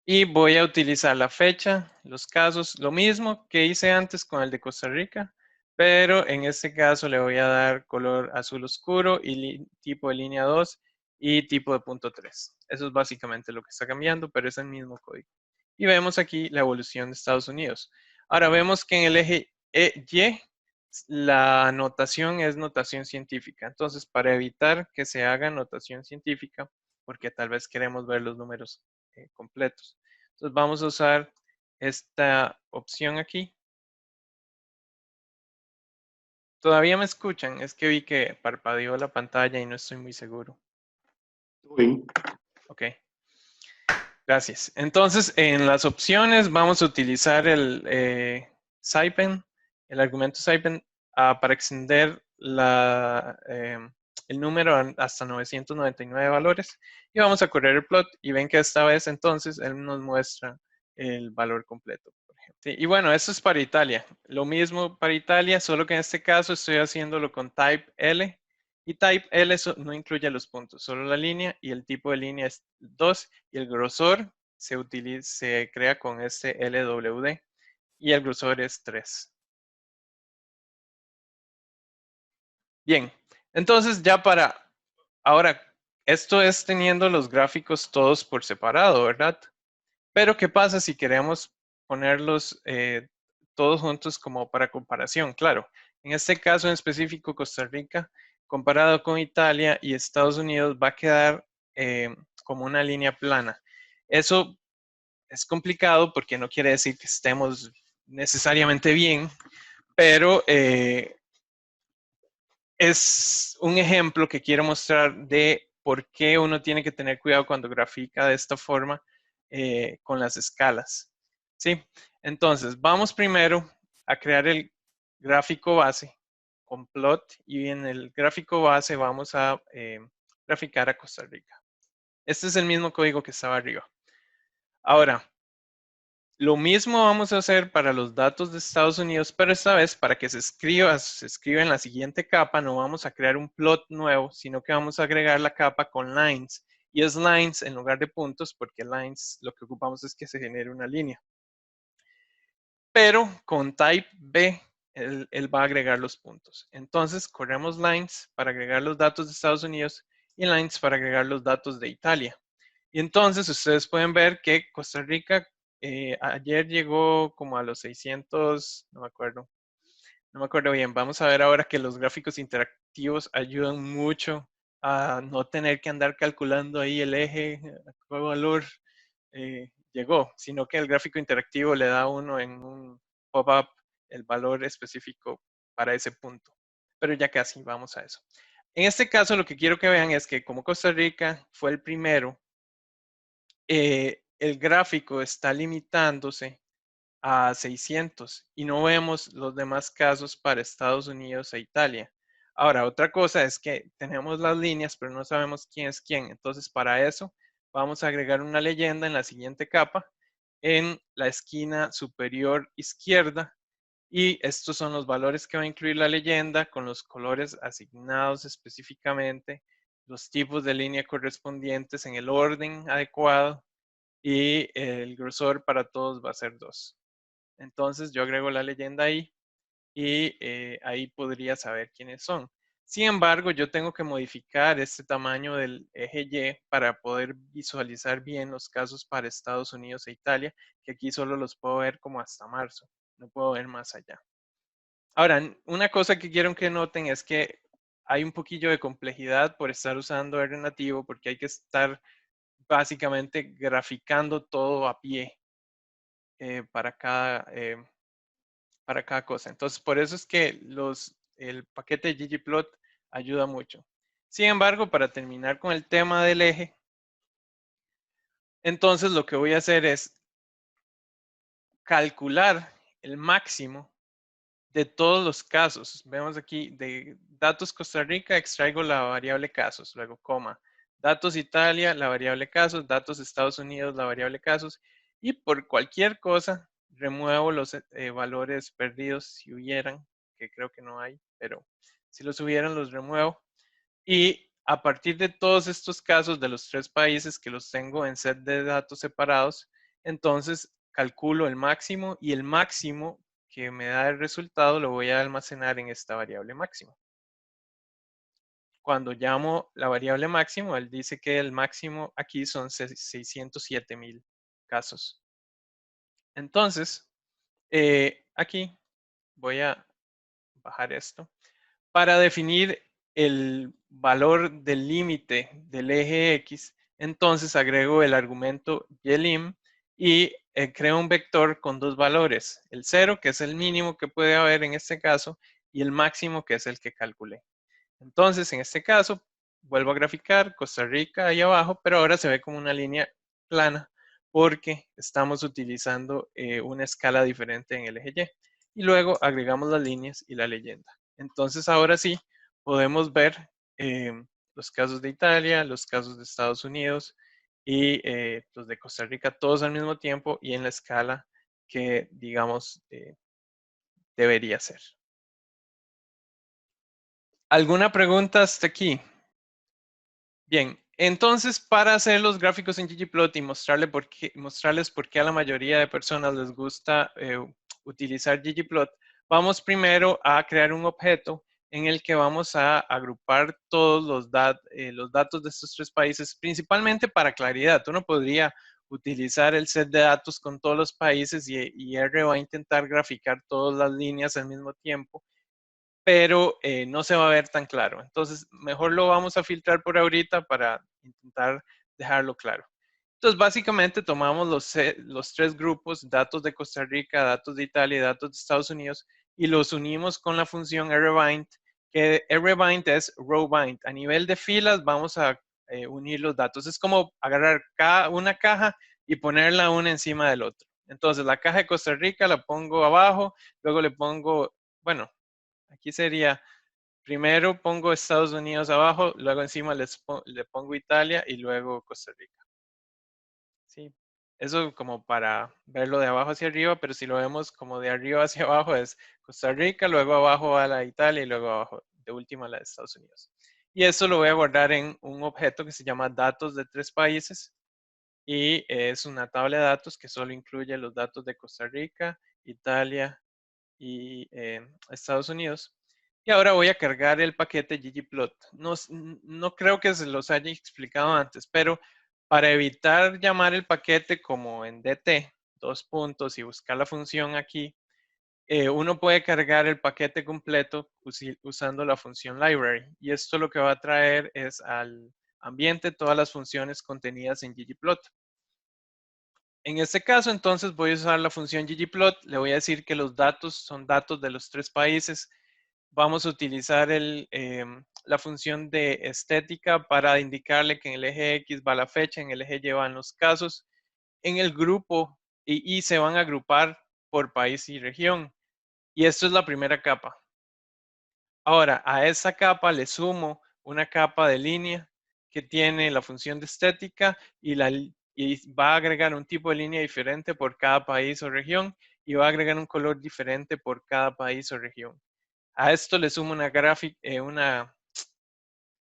Y voy a utilizar la fecha, los casos, lo mismo que hice antes con el de Costa Rica, pero en este caso le voy a dar color azul oscuro y tipo de línea 2 y tipo de punto 3. Eso es básicamente lo que está cambiando, pero es el mismo código. Y vemos aquí la evolución de Estados Unidos. Ahora vemos que en el eje Y la notación es notación científica. Entonces, para evitar que se haga notación científica, porque tal vez queremos ver los números completos. Entonces vamos a usar esta opción aquí. ¿Todavía me escuchan? Es que vi que parpadeó la pantalla y no estoy muy seguro. Sí. Ok. Gracias. Entonces, en las opciones vamos a utilizar el Saipen, el argumento Saipen, para extender el número hasta 999 valores. Y vamos a correr el plot y ven que esta vez entonces él nos muestra el valor completo, por ejemplo. Sí, y bueno, eso es para Italia. Lo mismo para Italia, solo que en este caso estoy haciéndolo con type L. Y type L no incluye los puntos, solo la línea, y el tipo de línea es 2 y el grosor se crea con este LWD y el grosor es 3. Bien, entonces ya ahora, esto es teniendo los gráficos todos por separado, ¿verdad? Pero ¿qué pasa si queremos ponerlos todos juntos como para comparación? Claro, en este caso en específico Costa Rica, comparado con Italia y Estados Unidos, va a quedar como una línea plana. Eso es complicado porque no quiere decir que estemos necesariamente bien, pero es un ejemplo que quiero mostrar de por qué uno tiene que tener cuidado cuando grafica de esta forma con las escalas. ¿Sí? Entonces, vamos primero a crear el gráfico base con plot y en el gráfico base vamos a graficar a Costa Rica. Este es el mismo código que estaba arriba. Ahora, lo mismo vamos a hacer para los datos de Estados Unidos, pero esta vez para que se escriba en la siguiente capa, no vamos a crear un plot nuevo, sino que vamos a agregar la capa con lines. Y es lines en lugar de puntos, porque lines lo que ocupamos es que se genere una línea. Pero con type B, él va a agregar los puntos. Entonces, corremos lines para agregar los datos de Estados Unidos y lines para agregar los datos de Italia. Y entonces ustedes pueden ver que Costa Rica ayer llegó como a los 600, no me acuerdo bien. Vamos a ver ahora que los gráficos interactivos ayudan mucho a no tener que andar calculando ahí el eje, a qué valor llegó, sino que el gráfico interactivo le da a uno en un pop-up el valor específico para ese punto. Pero ya casi vamos a eso. En este caso, lo que quiero que vean es que como Costa Rica fue el primero, el gráfico está limitándose a 600 y no vemos los demás casos para Estados Unidos e Italia. Ahora, otra cosa es que tenemos las líneas, pero no sabemos quién es quién. Entonces, para eso, vamos a agregar una leyenda en la siguiente capa, en la esquina superior izquierda. Y estos son los valores que va a incluir la leyenda con los colores asignados específicamente, los tipos de línea correspondientes en el orden adecuado y el grosor para todos va a ser 2. Entonces yo agrego la leyenda ahí y ahí podría saber quiénes son. Sin embargo, yo tengo que modificar este tamaño del eje Y para poder visualizar bien los casos para Estados Unidos e Italia, que aquí solo los puedo ver como hasta marzo, no puedo ver más allá. Ahora, una cosa que quiero que noten es que hay un poquillo de complejidad por estar usando R nativo, porque hay que estar básicamente graficando todo a pie para cada cosa. Entonces, por eso es que el paquete de ggplot ayuda mucho. Sin embargo, para terminar con el tema del eje, entonces lo que voy a hacer es calcular el máximo de todos los casos. Vemos aquí de datos Costa Rica, extraigo la variable casos, luego coma. Datos Italia, la variable casos, datos Estados Unidos, la variable casos, y por cualquier cosa remuevo los valores perdidos si hubieran, que creo que no hay, pero si los hubieran los remuevo. Y a partir de todos estos casos de los 3 países que los tengo en set de datos separados, entonces calculo el máximo y el máximo que me da el resultado lo voy a almacenar en esta variable máximo. Cuando llamo la variable máximo, él dice que el máximo aquí son 607,000 casos. Entonces, aquí voy a bajar esto. Para definir el valor del límite del eje X, entonces agrego el argumento YLIM y creo un vector con 2 valores, el 0, que es el mínimo que puede haber en este caso, y el máximo, que es el que calculé. Entonces, en este caso, vuelvo a graficar Costa Rica ahí abajo, pero ahora se ve como una línea plana, porque estamos utilizando una escala diferente en el eje Y. Y luego agregamos las líneas y la leyenda. Entonces ahora sí podemos ver los casos de Italia, los casos de Estados Unidos y los de Costa Rica, todos al mismo tiempo y en la escala que, digamos, debería ser. ¿Alguna pregunta hasta aquí? Bien, entonces para hacer los gráficos en ggplot y mostrarles por qué a la mayoría de personas les gusta utilizar ggplot, vamos primero a crear un objeto en el que vamos a agrupar todos los datos de estos tres países, principalmente para claridad. Uno podría utilizar el set de datos con todos los países y R va a intentar graficar todas las líneas al mismo tiempo, pero no se va a ver tan claro. Entonces, mejor lo vamos a filtrar por ahorita para intentar dejarlo claro. Entonces, básicamente tomamos los tres grupos, datos de Costa Rica, datos de Italia y datos de Estados Unidos, y los unimos con la función rbind, que rbind es rowbind. A nivel de filas vamos a unir los datos. Es como agarrar una caja y ponerla una encima del otro. Entonces, la caja de Costa Rica la pongo abajo, luego le pongo, bueno, aquí sería, primero pongo Estados Unidos abajo, luego encima le pongo Italia y luego Costa Rica. ¿Sí? Eso como para verlo de abajo hacia arriba, pero si lo vemos como de arriba hacia abajo es Costa Rica, luego abajo a la Italia y luego abajo, de última la de Estados Unidos. Y eso lo voy a guardar en un objeto que se llama datos de tres países y es una tabla de datos que solo incluye los datos de Costa Rica, Italia y Estados Unidos. Y ahora voy a cargar el paquete ggplot. No creo que se los haya explicado antes, pero para evitar llamar el paquete como en dt, dos puntos, y buscar la función aquí, uno puede cargar el paquete completo usando la función library. Y esto lo que va a traer es al ambiente todas las funciones contenidas en ggplot. En este caso, entonces, voy a usar la función ggplot. Le voy a decir que los datos son datos de los tres países. Vamos a utilizar la función de estética para indicarle que en el eje X va la fecha, en el eje Y van los casos. En el grupo y se van a agrupar por país y región. Y esto es la primera capa. Ahora, a esa capa le sumo una capa de línea que tiene la función de estética y va a agregar un tipo de línea diferente por cada país o región y va a agregar un color diferente por cada país o región. A esto le sumo una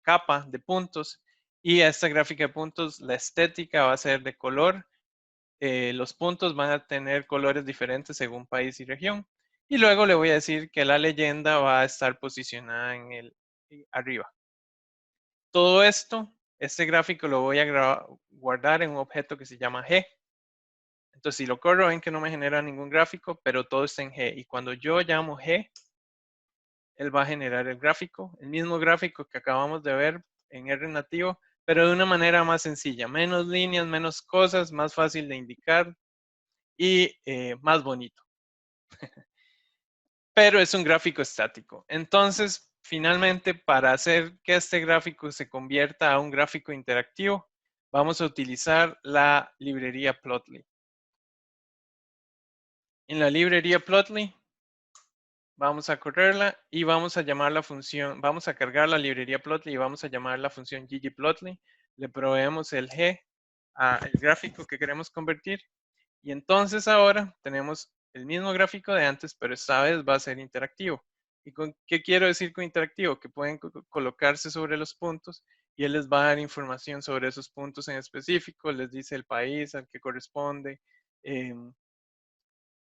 capa de puntos y a esta gráfica de puntos la estética va a ser de color. Los puntos van a tener colores diferentes según país y región. Y luego le voy a decir que la leyenda va a estar posicionada arriba. Todo esto, este gráfico lo voy a guardar en un objeto que se llama G. Entonces, si lo corro, ven que no me genera ningún gráfico, pero todo está en G. Y cuando yo llamo G, él va a generar el gráfico, el mismo gráfico que acabamos de ver en R nativo, pero de una manera más sencilla. Menos líneas, menos cosas, más fácil de indicar y más bonito. Pero es un gráfico estático. Entonces, finalmente, para hacer que este gráfico se convierta a un gráfico interactivo, vamos a utilizar la librería Plotly. En la librería Plotly, vamos a correrla y vamos a llamar la función, vamos a cargar la librería Plotly y vamos a llamar la función ggplotly. Le proveemos el G al gráfico que queremos convertir. Y entonces ahora tenemos el mismo gráfico de antes, pero esta vez va a ser interactivo. ¿Y qué quiero decir con interactivo? Que pueden colocarse sobre los puntos y él les va a dar información sobre esos puntos en específico, les dice el país al que corresponde,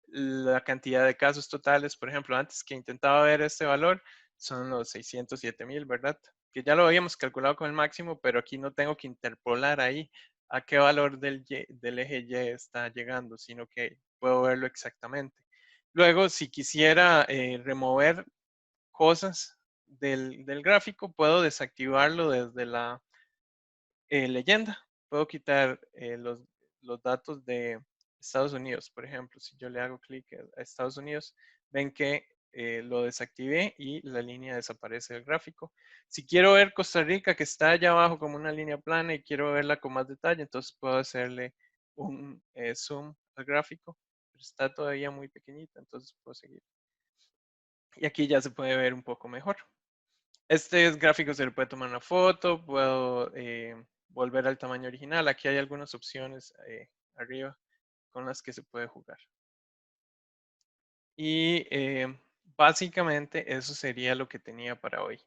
la cantidad de casos totales. Por ejemplo, antes que intentaba ver este valor, son los 607,000, ¿verdad? Que ya lo habíamos calculado con el máximo, pero aquí no tengo que interpolar ahí a qué valor del eje Y está llegando, sino que puedo verlo exactamente. Luego, si quisiera remover cosas del gráfico, puedo desactivarlo desde la leyenda. Puedo quitar los datos de Estados Unidos, por ejemplo. Si yo le hago clic a Estados Unidos, ven que lo desactivé y la línea desaparece del gráfico. Si quiero ver Costa Rica, que está allá abajo como una línea plana y quiero verla con más detalle, entonces puedo hacerle un zoom al gráfico, pero está todavía muy pequeñita, entonces puedo seguir. Y aquí ya se puede ver un poco mejor. Este gráfico se le puede tomar una foto, puedo volver al tamaño original. Aquí hay algunas opciones arriba con las que se puede jugar. Y básicamente eso sería lo que tenía para hoy.